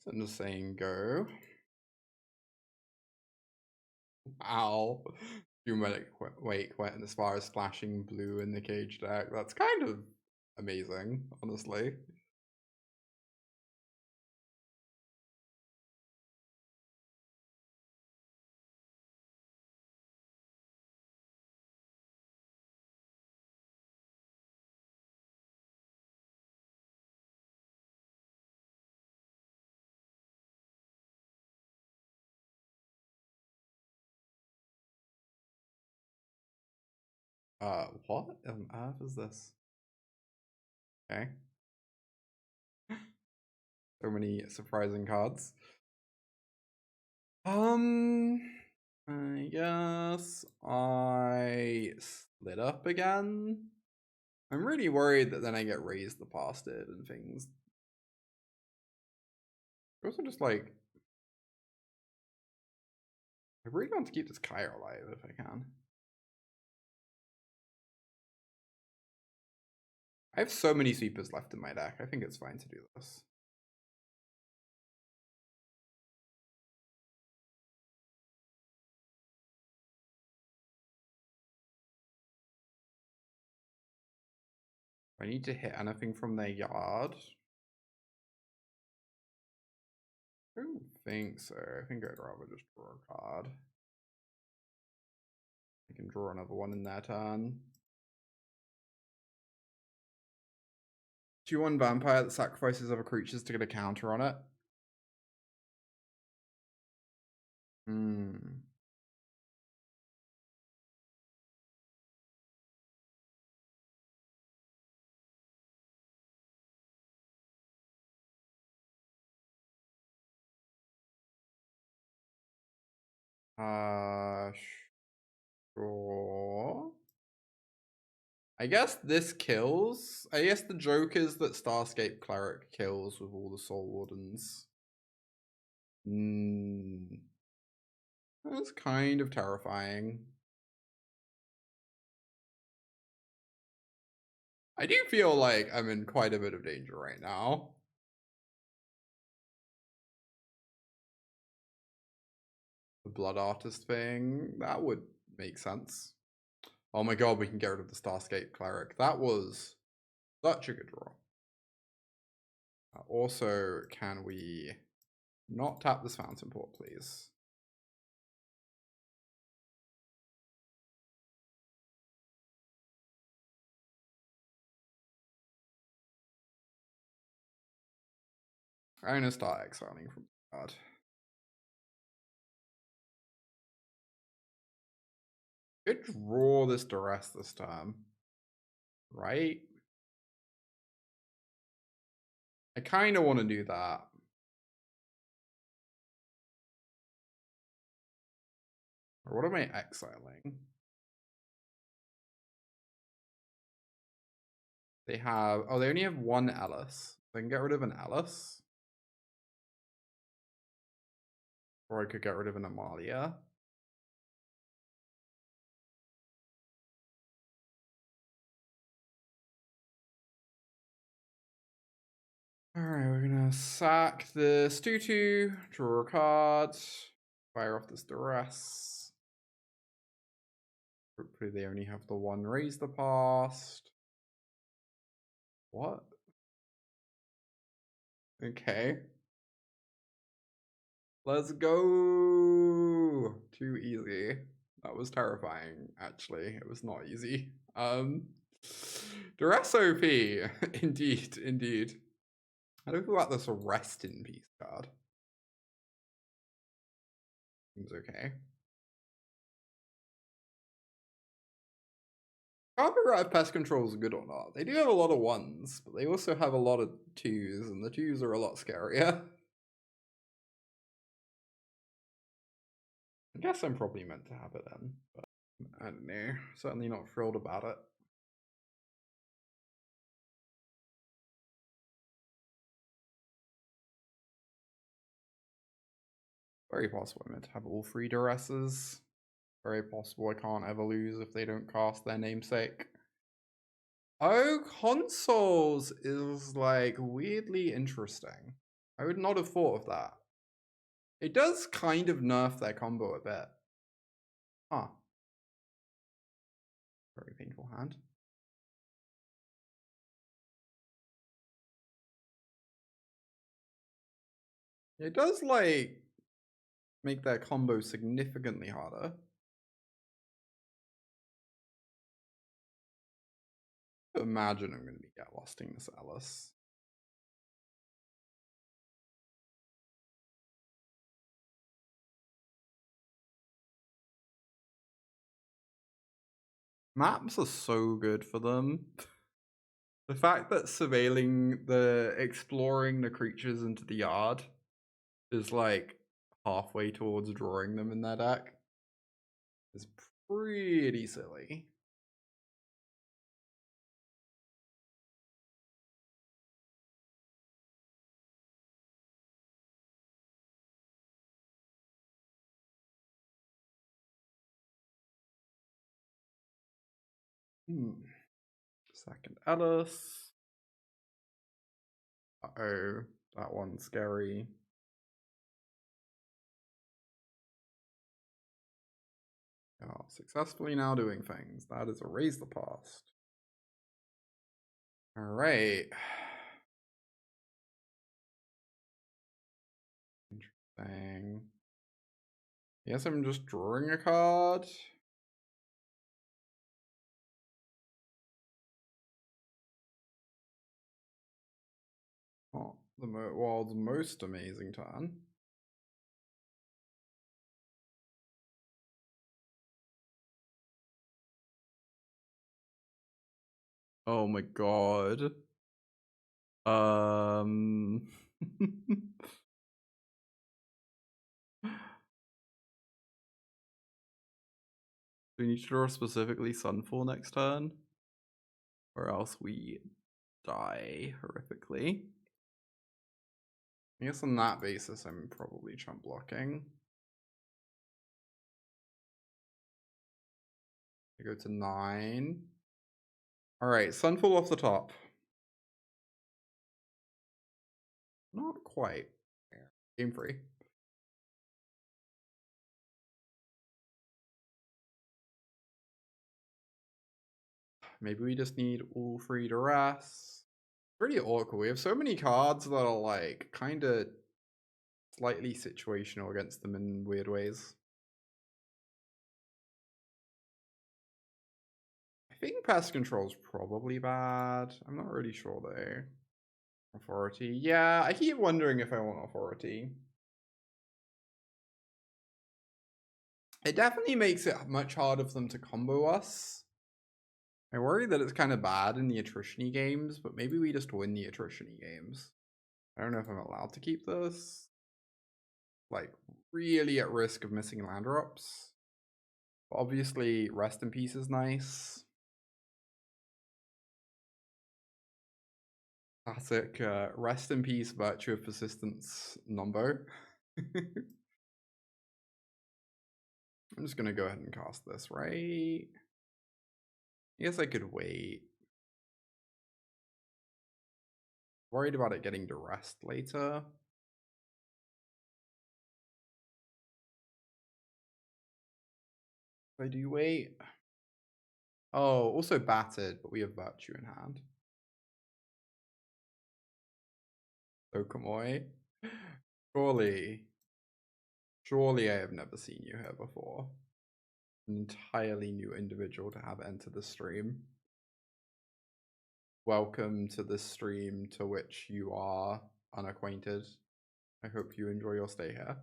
So I'm just saying go. Ow. Wait, and as far as splashing blue in the cage deck, that's kind of amazing, honestly. What on earth is this? Okay. So many surprising cards. I guess I split up again. I'm really worried that then I get raised the past it and things. I also just like, I really want to keep this Kaya alive if I can. I have so many sweepers left in my deck. I think it's fine to do this. I need to hit anything from their yard. I don't think so. I think I'd rather just draw a card. I can draw another one in that turn. 2/1 vampire that sacrifices other creatures to get a counter on it. Sure. I guess this kills. I guess the joke is that Starscape Cleric kills with all the Soul Wardens. That's kind of terrifying. I do feel like I'm in quite a bit of danger right now. The Blood Artist thing, that would make sense. Oh my god, we can get rid of the Starscape Cleric. That was such a good draw. Also, can we not tap this Fountainport, please? I'm gonna start exiling from the card. Could draw this Duress this time, right? I kind of want to do that. Or what am I exiling? They have, oh, they only have one Alice. So I can get rid of an Alice. Or I could get rid of an Amalia. Alright, we're gonna sack this Tutu, draw a card, fire off this Duress. Hopefully they only have the one Raise the Past. What? Okay. Let's go! Too easy. That was terrifying, actually. It was not easy. Duress OP. Indeed, indeed. How do we feel about this Rest in Peace card? Seems okay. I can't figure out if Pest Control is good or not. They do have a lot of ones, but they also have a lot of twos, and the twos are a lot scarier. I guess I'm probably meant to have it then, but I don't know. Certainly not thrilled about it. Very possible I'm meant to have all three Duresses. Very possible I can't ever lose if they don't cast their namesake. Oh, Consuls is like weirdly interesting. I would not have thought of that. It does kind of nerf their combo a bit. Huh. Very painful hand. It does like make their combo significantly harder. Imagine I'm going to be get losting this Alice. Maps are so good for them. The fact that exploring the creatures into the yard is like halfway towards drawing them in their deck is pretty silly. Second Alice. Uh-oh, that one's scary. Oh, successfully now doing things. That is a Raise the Past. All right. Interesting. Yes, I'm just drawing a card. Oh, the world's most amazing turn. Oh my god. we need to draw specifically Sunfall next turn? Or else we die horrifically. I guess on that basis, I'm probably chump blocking. I go to 9. Alright, Sunfall off the top. Not quite. Game 3. Maybe we just need all 3 Duress. Pretty awkward. We have so many cards that are like kind of slightly situational against them in weird ways. I think Pest Control is probably bad. I'm not really sure though. Authority. Yeah, I keep wondering if I want Authority. It definitely makes it much harder for them to combo us. I worry that it's kind of bad in the attrition-y games, but maybe we just win the attrition-y games. I don't know if I'm allowed to keep this. Like, really at risk of missing land drops. But obviously, Rest in Peace is nice. Classic Rest in Peace, Virtue of Persistence, Nombo. I'm just going to go ahead and cast this, right? I guess I could wait. Worried about it getting Duress later. If I do wait. Oh, also Battered, but we have Virtue in hand. Okamoi. Surely I have never seen you here before. An entirely new individual to have entered the stream. Welcome to the stream to which you are unacquainted. I hope you enjoy your stay here.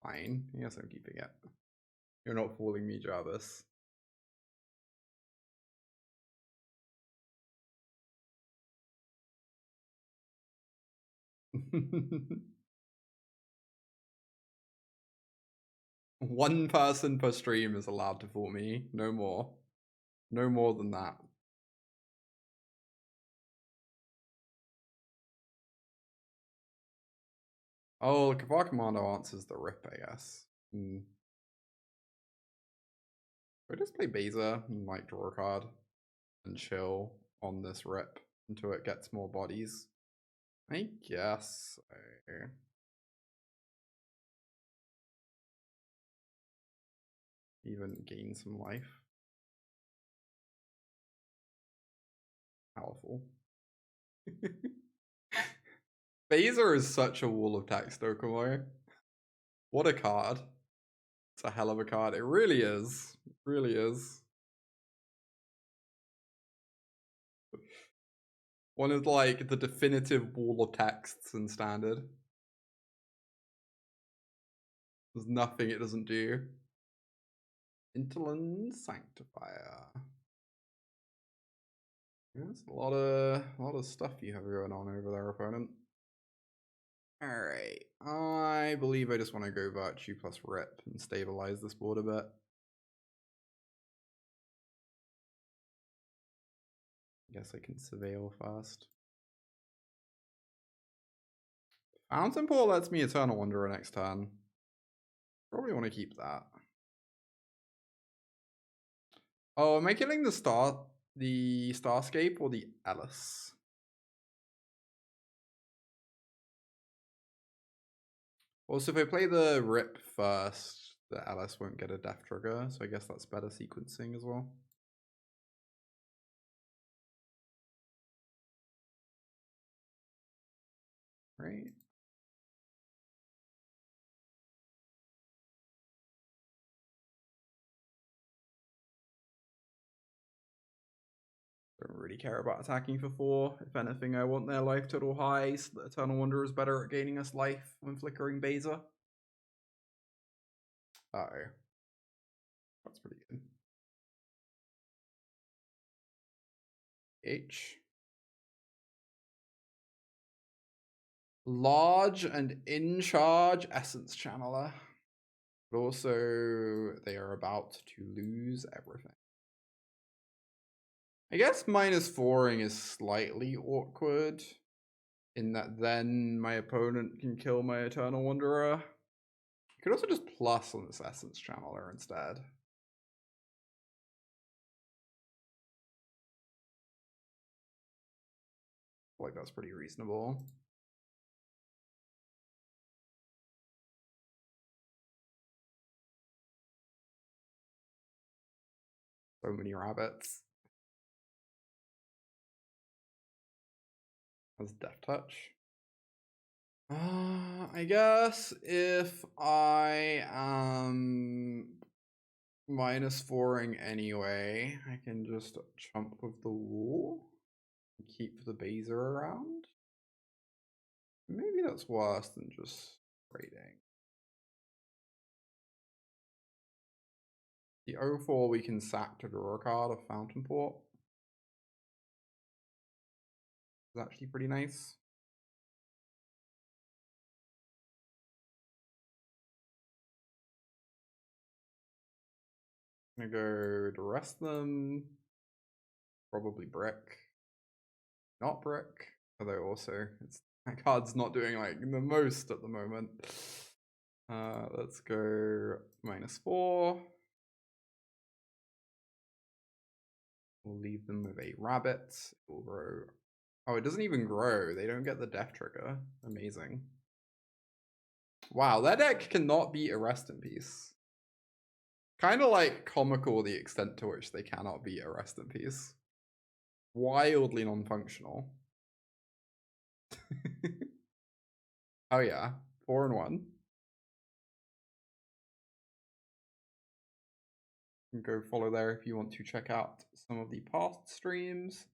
Fine. Yes, I'm keeping it. You're not fooling me, Jarvis. One person per stream is allowed to fool me. No more. No more than that. Oh, Kavar Commando answers the rip, I guess. I just play Beza and like draw a card and chill on this rip until it gets more bodies. I guess. Even gain some life. Powerful. Beza is such a wall of text, Okamoi. What a card. It's a hell of a card. It really is. It really is. One of like the definitive wall of texts in Standard. There's nothing it doesn't do. Interland Sanctifier. There's a lot of stuff you have going on over there, opponent. Alright. I believe I just want to go Virtue plus Rip and stabilize this board a bit. I guess I can Surveil first. Fountainport lets me Eternal Wanderer next turn. Probably want to keep that. Oh, am I killing the Starscape or the Ellis? Also, if I play the Rip first, the Ellis won't get a death trigger, so I guess that's better sequencing as well. Right. Don't really care about attacking for 4. If anything, I want their life total high, so that Eternal Wanderer is better at gaining us life when flickering Beza. Uh-oh. That's pretty good. H. Large and in charge Essence Channeler. But also, they are about to lose everything. I guess -4ing is slightly awkward, in that then my opponent can kill my Eternal Wanderer. You could also just plus on this Essence Channeler instead. I feel like that's pretty reasonable. So many rabbits. That's Death Touch. I guess if I am -4ing anyway, I can just chump with the wall and keep the Beza around. Maybe that's worse than just raiding. The 0-4 we can sack to draw a card of Fountainport. It's actually pretty nice. I'm gonna go Duress them. Probably Brick. Not Brick. Although also it's that card's not doing like the most at the moment. Let's go -4. We'll leave them with a rabbit. It will grow. Oh, it doesn't even grow. They don't get the death trigger. Amazing. Wow, that deck cannot beat a Rest in Peace. Kind of like comical the extent to which they cannot beat a Rest in Peace. Wildly non-functional. Oh yeah, 4-1. You can go follow there if you want to check out some of the past streams.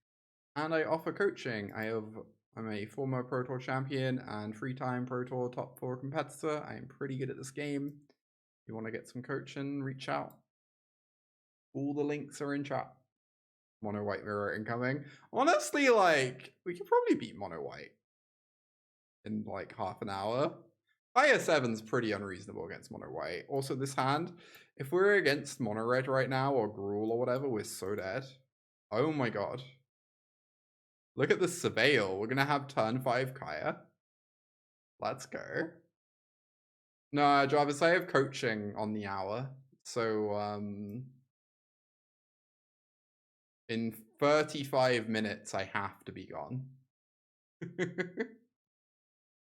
And I offer coaching. I'm a former Pro Tour champion and 3-time Pro Tour top 4 competitor. I am pretty good at this game. If you want to get some coaching, reach out. All the links are in chat. Mono white mirror incoming. Honestly, like, we could probably beat mono white in like half an hour. IS7's pretty unreasonable against mono white. Also, this hand, if we're against mono red right now or Gruul or whatever, we're so dead. Oh my god. Look at the Surveil. We're gonna have turn 5 Kaya. Let's go. No, Jarvis, I have coaching on the hour. So, in 35 minutes, I have to be gone.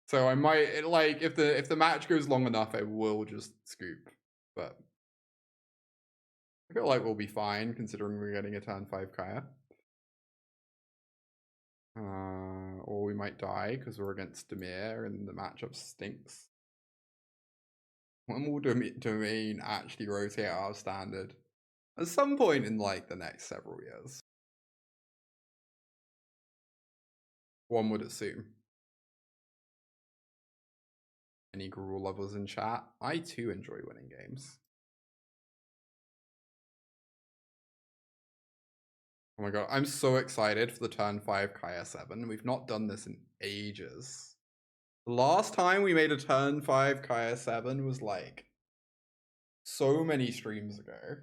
So I might, like, if the match goes long enough, I will just scoop. But I feel like we'll be fine, considering we're getting a turn 5 Kaya. Or we might die, because we're against Dimir, and the matchup stinks. When will Domain actually rotate our standard? At some point in, like, the next several years. One would assume. Any Gruul lovers in chat? I too enjoy winning games. Oh my god, I'm so excited for the turn 5 Kaya 7. We've not done this in ages. The last time we made a turn 5 Kaya 7 was like so many streams ago.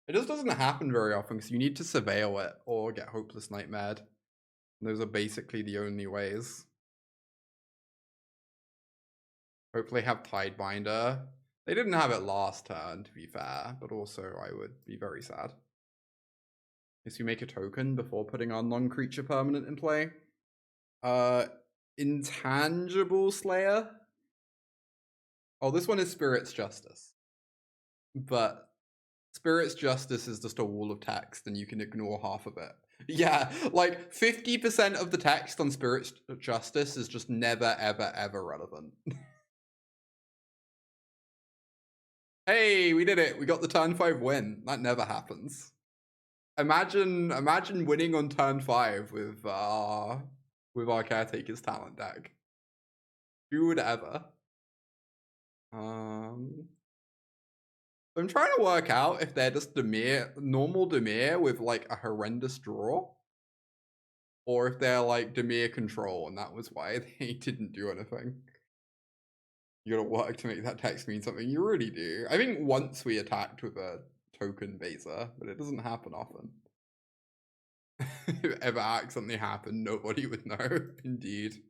It just doesn't happen very often because you need to surveil it or get Hopeless Nightmared. Those are basically the only ways. Hopefully have Tidebinder. They didn't have it last turn, to be fair, but also I would be very sad. Is you make a token before putting our non-creature permanent in play. Intangible Slayer. Oh, this one is Spirit's Justice. But Spirit's Justice is just a wall of text and you can ignore half of it. Yeah, like 50% of the text on Spirit's Justice is just never, ever, ever relevant. Hey, we did it. We got the turn 5 win. That never happens. Imagine winning on turn 5 with our Caretaker's talent deck. Who would ever? I'm trying to work out if they're just normal Dimir with like a horrendous draw, or if they're like Dimir control and that was why they didn't do anything. You gotta work to make that text mean something. You really do. I think once we attacked with a token Beza, but it doesn't happen often. If it ever accidentally happened, nobody would know. Indeed.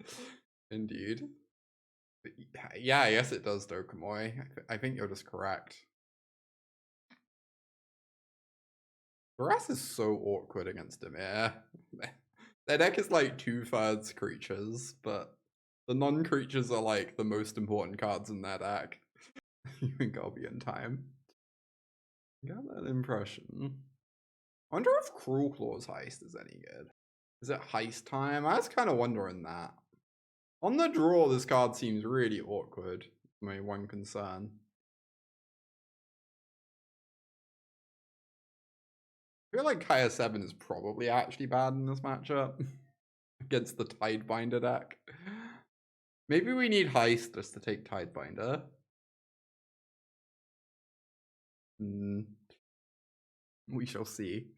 Indeed. But yeah, yes it does, Dokumoy. I think you're just correct. Duress is so awkward against Dimir. Their deck is like 2/3 creatures, but the non-creatures are like the most important cards in their deck. You think I'll be in time? Got that impression. I wonder if Cruelclaw's Heist is any good. Is it Heist time? I was kind of wondering that. On the draw, this card seems really awkward. My one concern. I feel like Kaya 7 is probably actually bad in this matchup against the Tidebinder deck. Maybe we need Heist just to take Tidebinder. We shall see.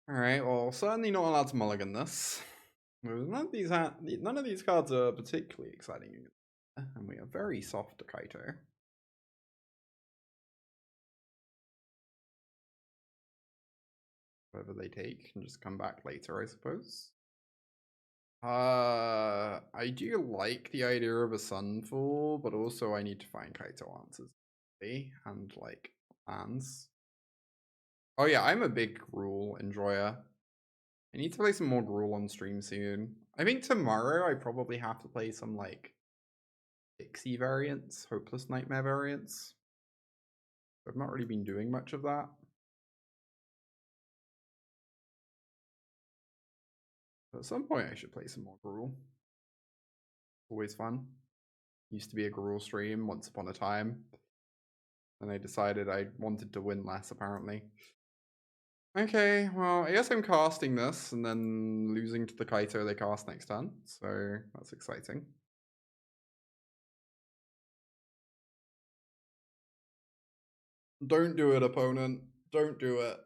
Alright, well, certainly not allowed to mulligan this. None of these cards are particularly exciting. And we are very soft to Kaito. Whatever they take can just come back later, I suppose. I do like the idea of a Sunfall, but also I need to find Kaito answers. And like lands. Oh yeah, I'm a big Gruul enjoyer. I need to play some more Gruul on stream soon. I think tomorrow I probably have to play some like Pixie variants, Hopeless Nightmare variants. I've not really been doing much of that. But at some point I should play some more Gruul. Always fun. Used to be a Gruul stream once upon a time. And I decided I wanted to win less, apparently. Okay, well, I guess I'm casting this and then losing to the Kaito they cast next turn. So that's exciting. Don't do it, opponent. Don't do it.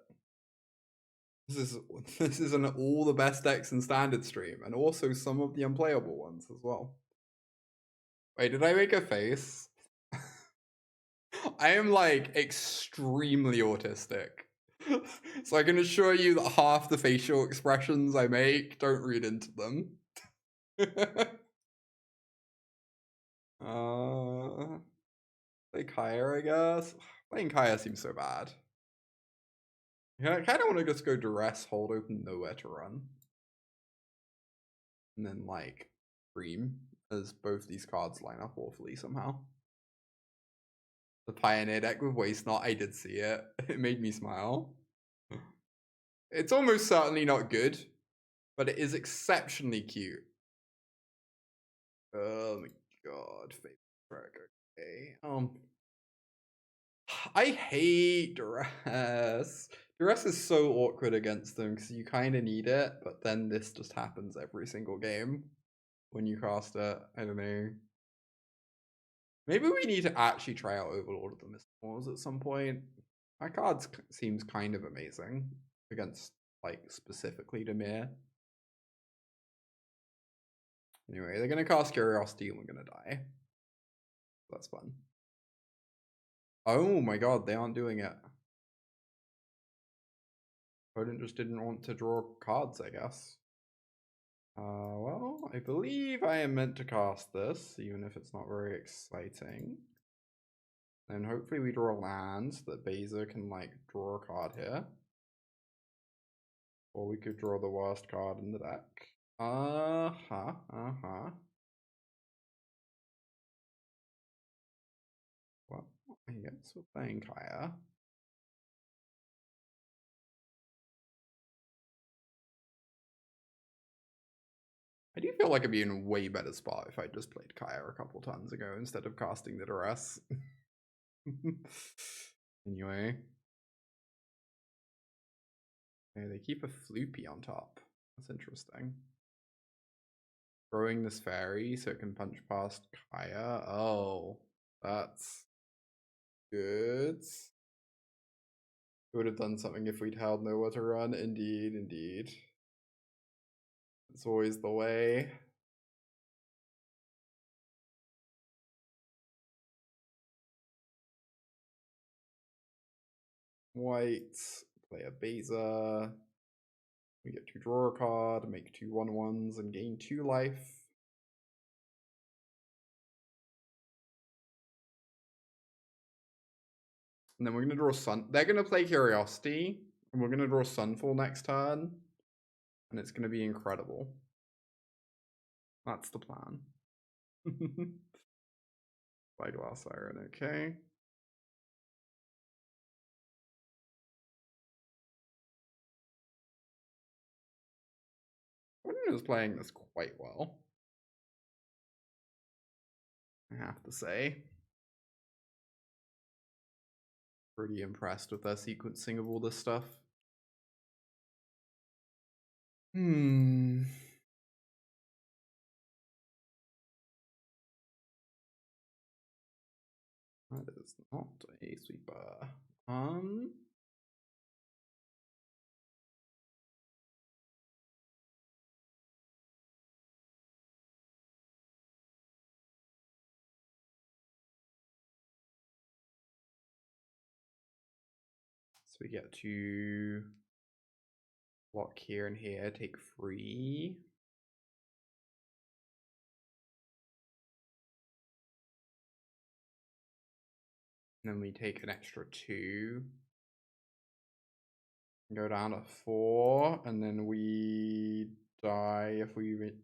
This is an all the best decks in standard stream, and also some of the unplayable ones as well. Wait, did I make a face? I am like extremely autistic. So I can assure you that half the facial expressions I make, don't read into them. Play Kaya, I guess. Playing Kaya seems so bad. Yeah, I kind of want to just go Duress, hold open, nowhere to run. And then like Dream, as both these cards line up awfully somehow. The Pioneer deck with Waste Not, I did see it. It made me smile. It's almost certainly not good, but it is exceptionally cute. Oh my god, okay. I hate Duress. Duress is so awkward against them because you kind of need it, but then this just happens every single game when you cast it. I don't know. Maybe we need to actually try out Overlord of the Mistborns at some point. That card seems kind of amazing against, like, specifically Dimir. Anyway, they're going to cast Curiosity and we're going to die. That's fun. Oh my god, they aren't doing it. Opponent just didn't want to draw cards, I guess. Well, I believe I am meant to cast this, even if it's not very exciting. And hopefully we draw lands that Beza can, like, draw a card here. Or we could draw the worst card in the deck. Well, I guess we're playing Kaya. I do feel like I'd be in a way better spot if I just played Kaya a couple turns ago instead of casting the Duress. Anyway. Okay, they keep a Floopy on top. That's interesting. Throwing this fairy so it can punch past Kaya. Oh, that's good. We would have done something if we'd held nowhere to run. Indeed, indeed. It's always the way. White, play a Beza. We get to draw a card, make 2 1/1s, and gain 2 life. And then we're gonna draw They're gonna play Curiosity, and we're gonna draw Sunfall next turn, and it's gonna be incredible. That's the plan. Spyglass Siren, okay. Wooden is playing this quite well, I have to say. Pretty impressed with their sequencing of all this stuff. That is not a sweeper. So we get to block here and here, take 3. And then we take an extra 2. Go down to 4, and then we die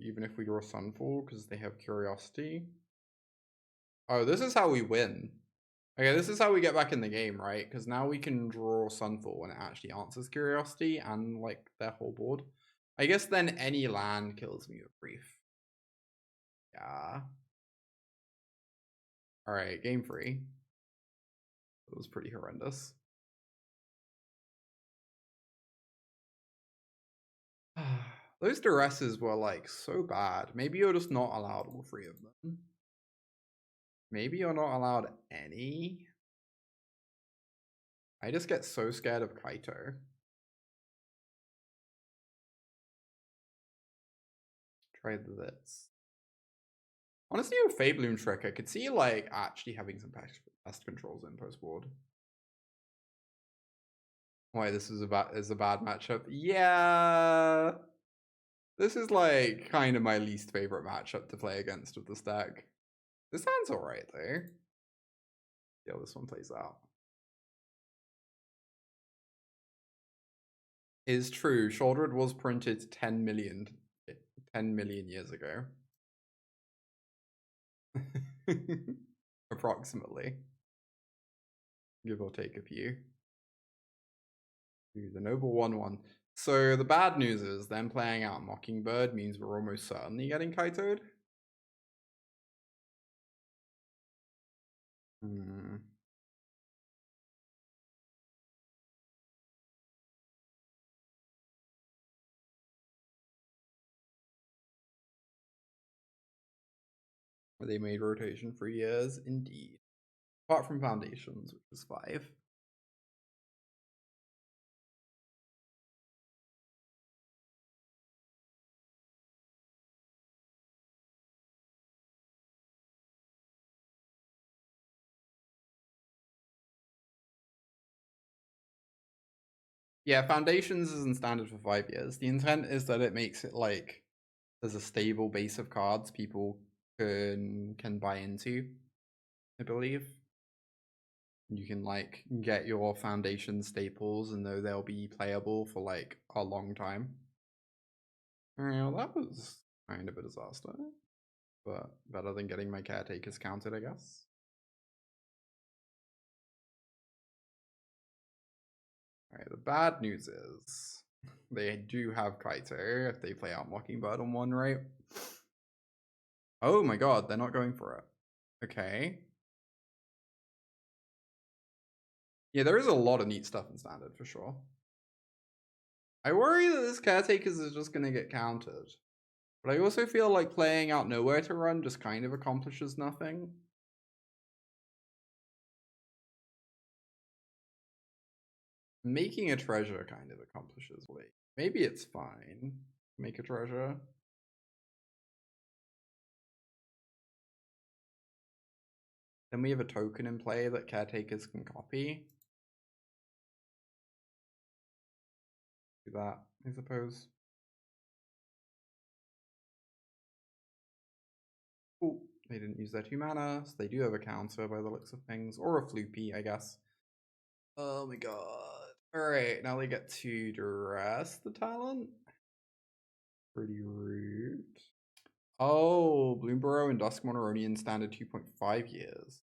even if we draw Sunfall because they have Curiosity. Oh, this is how we win. Okay, this is how we get back in the game, right? Because now we can draw Sunfall when it actually answers Curiosity and like their whole board. I guess then any land kills me with Brief. Yeah. Alright, game 3. It was pretty horrendous. Those Duresses were like so bad. Maybe you're just not allowed all 3 of them. Maybe you're not allowed any. I just get so scared of Kaito. Try this. Honestly, with Fabloon Trick, I could see like actually having some pest controls in post-board. Why this is a bad matchup? Yeah. This is like kind of my least favorite matchup to play against with the stack. This sounds alright though. See how this one plays out. Is true. Shouldred was printed 10 million years ago. Approximately. Give or take a few. Ooh, the Noble 1/1. So the bad news is them playing out Mockingbird means we're almost certainly getting Kaito'd. They made rotation for years, indeed. Apart from Foundations, which is 5. Yeah, Foundations isn't standard for 5 years. The intent is that it makes it like there's a stable base of cards people can buy into, I believe. You can like get your Foundation staples and know they'll be playable for like a long time. Well, that was kind of a disaster, but better than getting my Caretakers counted, I guess. Alright, the bad news is they do have Kaito if they play out Mockingbird on 1, right? Oh my god, they're not going for it. Okay. Yeah, there is a lot of neat stuff in Standard, for sure. I worry that this Caretakers is just gonna get countered. But I also feel like playing out Nowhere to Run just kind of accomplishes nothing. Making a treasure kind of accomplishes, wait. Maybe it's fine. Make a treasure. Then we have a token in play that caretakers can copy. Do that, I suppose. Oh, they didn't use their 2 mana, so they do have a counter by the looks of things. Or a floopy, I guess. Oh my god. Alright, now they get to Duress the talent. Pretty rude. Oh, Bloomburrow and Dusk Monoronian standard 2.5 years.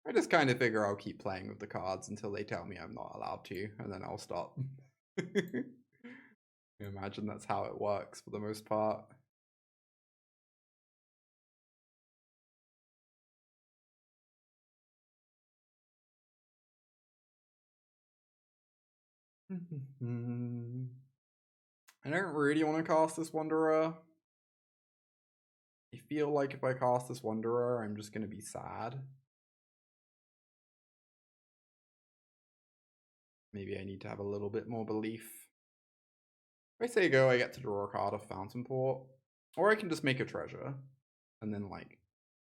I just kind of figure I'll keep playing with the cards until they tell me I'm not allowed to, and then I'll stop. I imagine that's how it works for the most part. I don't really want to cast this Wanderer. I feel like if I cast this Wanderer, I'm just going to be sad. Maybe I need to have a little bit more belief. If I say go, I get to draw a card of Fountainport. Or I can just make a treasure. And then, like,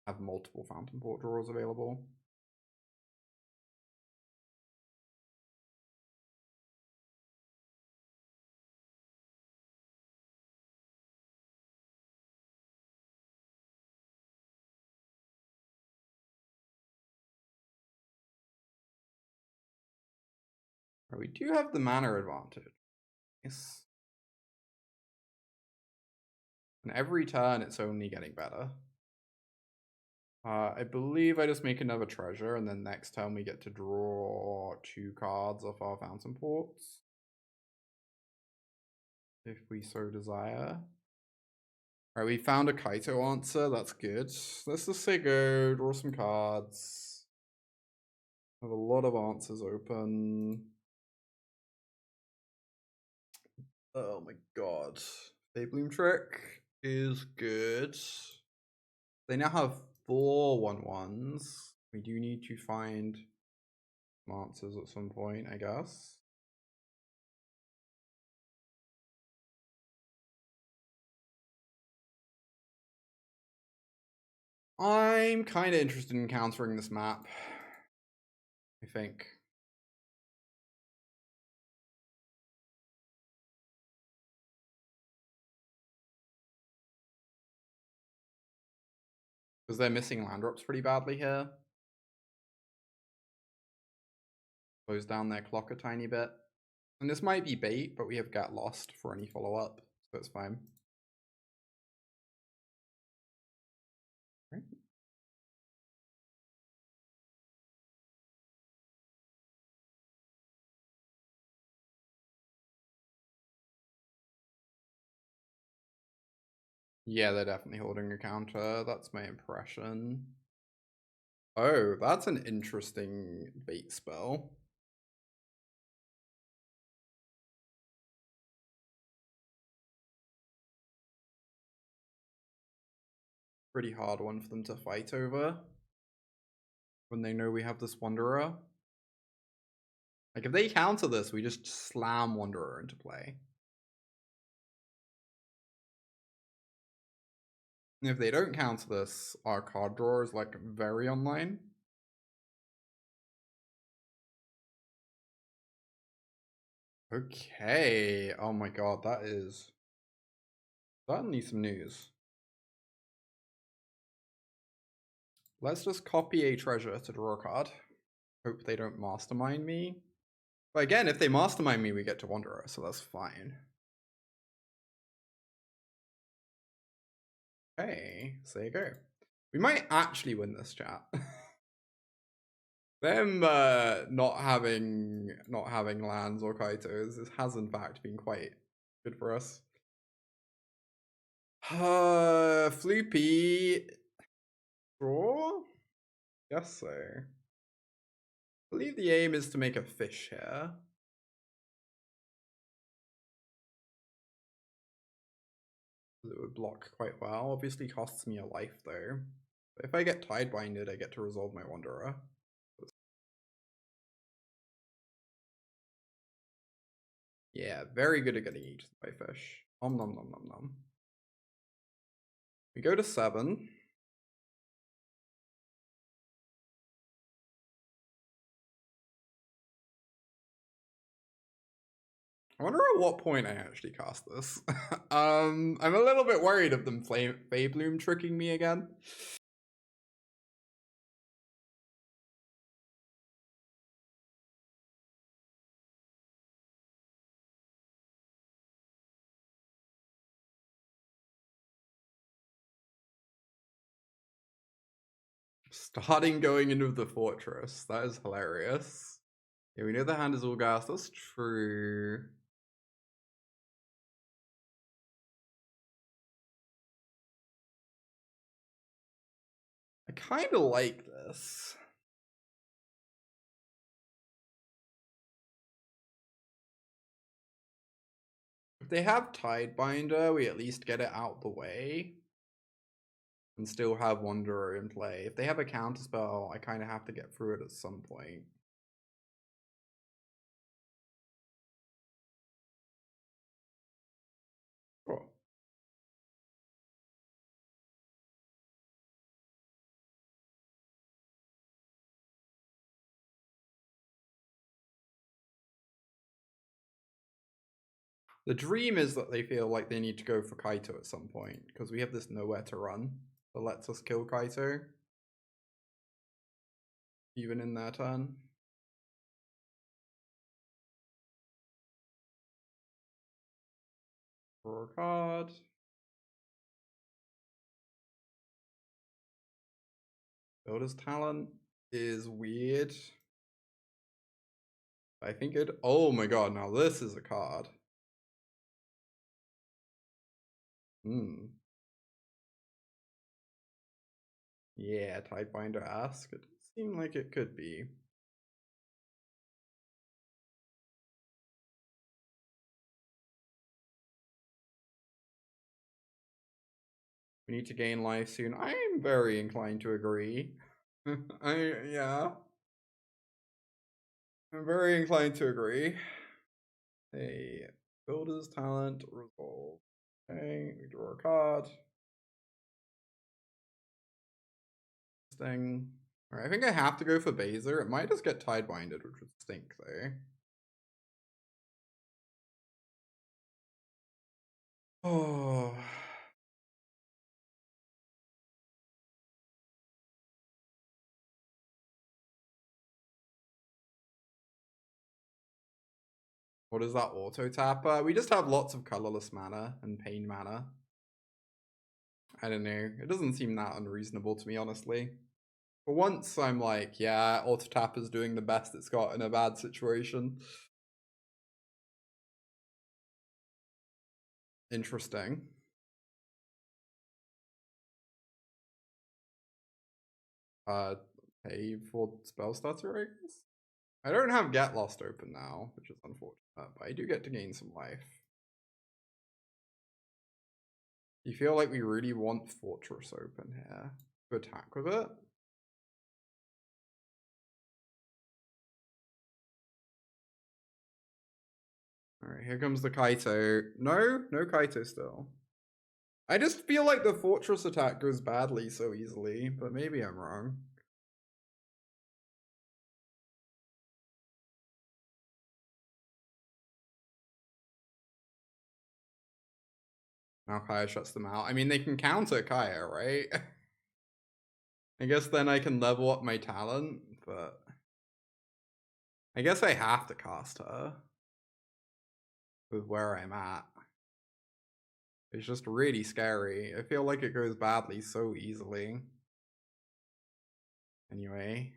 have multiple Fountainport draws available. We do have the mana advantage. Yes. And every turn, it's only getting better. I believe I just make another treasure, and then next turn we get to draw 2 cards off our Fountainports. If we so desire. Alright, we found a Kaito answer, that's good. Let's just say go, draw some cards. Have a lot of answers open. Oh my god. Daybloom Trick is good. They now have 4 1/1s. We do need to find answers at some point, I guess. I'm kind of interested in countering this map, I think. Because they're missing land drops pretty badly here. Close down their clock a tiny bit. And this might be bait, but we have Get Lost for any follow-up, so it's fine. Right. Yeah, they're definitely holding a counter. That's my impression. Oh, that's an interesting bait spell. Pretty hard one for them to fight over when they know we have this Wanderer. Like, if they counter this, we just slam Wanderer into play. And if they don't counter this, our card drawer is, like, very online. Okay. Oh my god, that is certainly some news. Let's just copy a treasure to draw a card. Hope they don't mastermind me. But again, if they mastermind me, we get to Wanderer, so that's fine. Okay, so there you go. We might actually win this, chat. Them not having lands or Kaitos has in fact been quite good for us. Floopy draw? Guess so. I believe the aim is to make a fish here. It would block quite well. Obviously costs me a life though. But if I get Tidebinded, I get to resolve my Wanderer. Yeah, very good at getting eaten by fish. Nom nom nom nom nom. We go to 7. I wonder at what point I actually cast this. I'm a little bit worried of them Faebloom tricking me again. Starting going into the fortress. That is hilarious. Yeah, we know the hand is all gas. That's true. I kind of like this. If they have Tidebinder, we at least get it out the way. And still have Wanderer in play. If they have a counterspell, I kind of have to get through it at some point. Cool. The dream is that they feel like they need to go for Kaito at some point, because we have this nowhere to run that lets us kill Kaito. Even in their turn. Draw a card. Builder's Talent is weird. I think it. Oh my god, now this is a card. Yeah, Tidebinder Ask. It seemed like it could be. We need to gain life soon. I am very inclined to agree. Yeah. I'm very inclined to agree. A Builder's Talent resolve. Okay, we draw a card. Thing. Alright, I think I have to go for Beza. It might just get Tidebinded, which would stink though. Oh. What is that auto tap? We just have lots of colorless mana and pain mana. I don't know. It doesn't seem that unreasonable to me, honestly. For once, I'm like, yeah, auto tap is doing the best it's got in a bad situation. Interesting. Pay for spell starter, I guess? I don't have Get Lost open now, which is unfortunate, but I do get to gain some life. You feel like we really want Fortress open here to attack with it? Alright, here comes the Kaito. No Kaito still. I just feel like the Fortress attack goes badly so easily, but maybe I'm wrong. Now Kaya shuts them out. I mean, they can counter Kaya, right? I guess then I can level up my talent, but I guess I have to cast her with where I'm at. It's just really scary. I feel like it goes badly so easily. Anyway.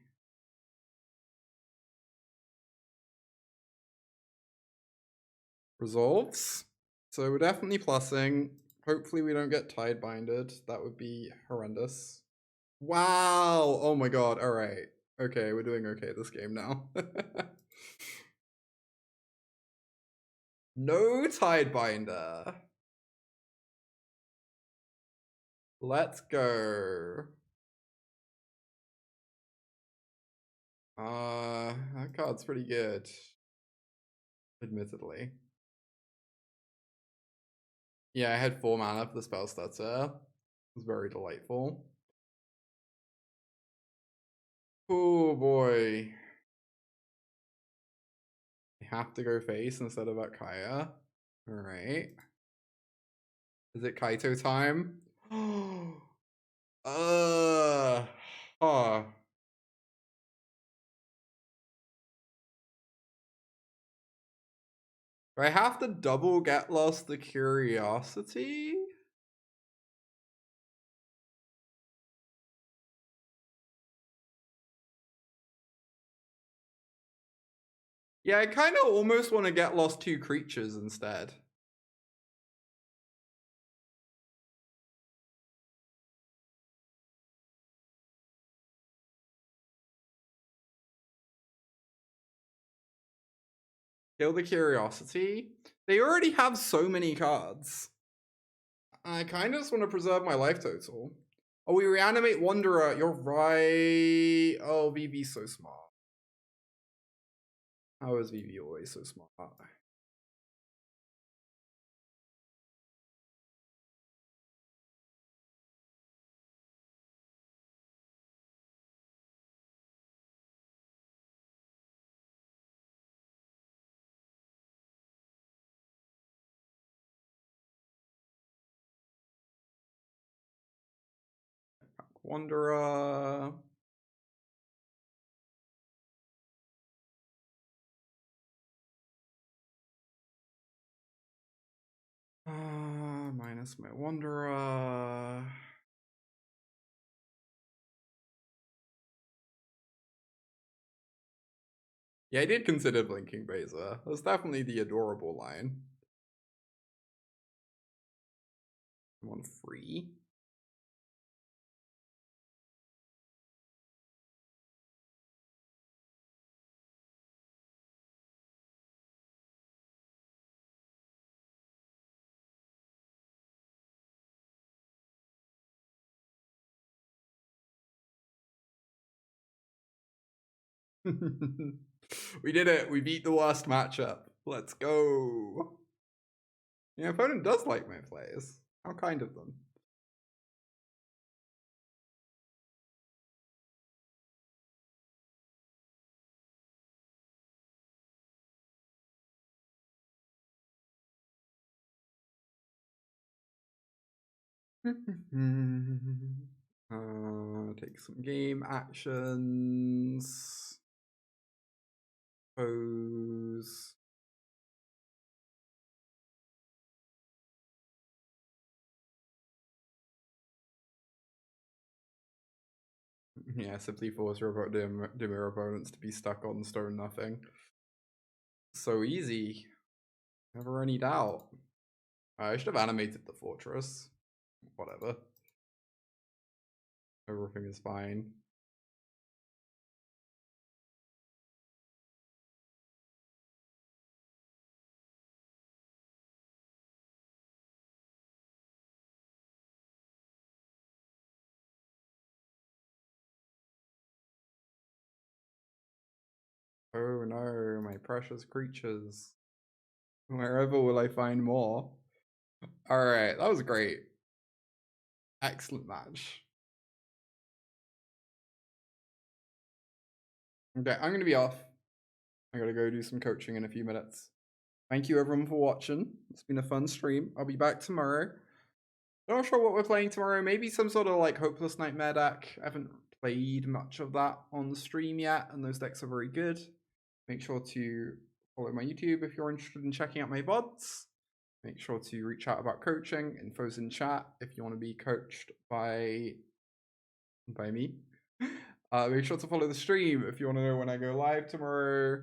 Resolves. So we're definitely plussing. Hopefully we don't get Tidebinded. That would be horrendous. Wow! Oh my god, alright. Okay, we're doing okay this game now. No Tidebinder. Let's go. That card's pretty good. Admittedly. Yeah, I had 4 mana for the spell starter. It was very delightful. Oh boy. I have to go face instead of Akaya. Alright. Is it Kaito time? Oh. Do I have to double get lost the curiosity? Yeah, I kind of almost want to get lost 2 creatures instead. Kill the curiosity. They already have so many cards. I kind of just want to preserve my life total. Oh, we reanimate Wanderer. You're right. Oh, VV's so smart. How is VV always so smart? Wanderer. Minus my Wanderer. Yeah, I did consider blinking Beza. That's definitely the adorable line. I'm on free. We did it. We beat the worst matchup. Let's go. Your opponent does like my plays. How kind of them. Take some game actions. Pose. Yeah, simply force your Dimir opponents to be stuck on stone nothing. So easy. Never any doubt. I should have animated the fortress. Whatever. Everything is fine. Oh no, my precious creatures. Wherever will I find more? Alright, that was great. Excellent match. Okay, I'm gonna be off. I gotta go do some coaching in a few minutes. Thank you everyone for watching. It's been a fun stream. I'll be back tomorrow. Not sure what we're playing tomorrow. Maybe some sort of like Hopeless Nightmare deck. I haven't played much of that on the stream yet, and those decks are very good. Make sure to follow my YouTube if you're interested in checking out my VODs. Make sure to reach out about coaching. Info's in chat if you want to be coached by me. Make sure to follow the stream if you want to know when I go live tomorrow.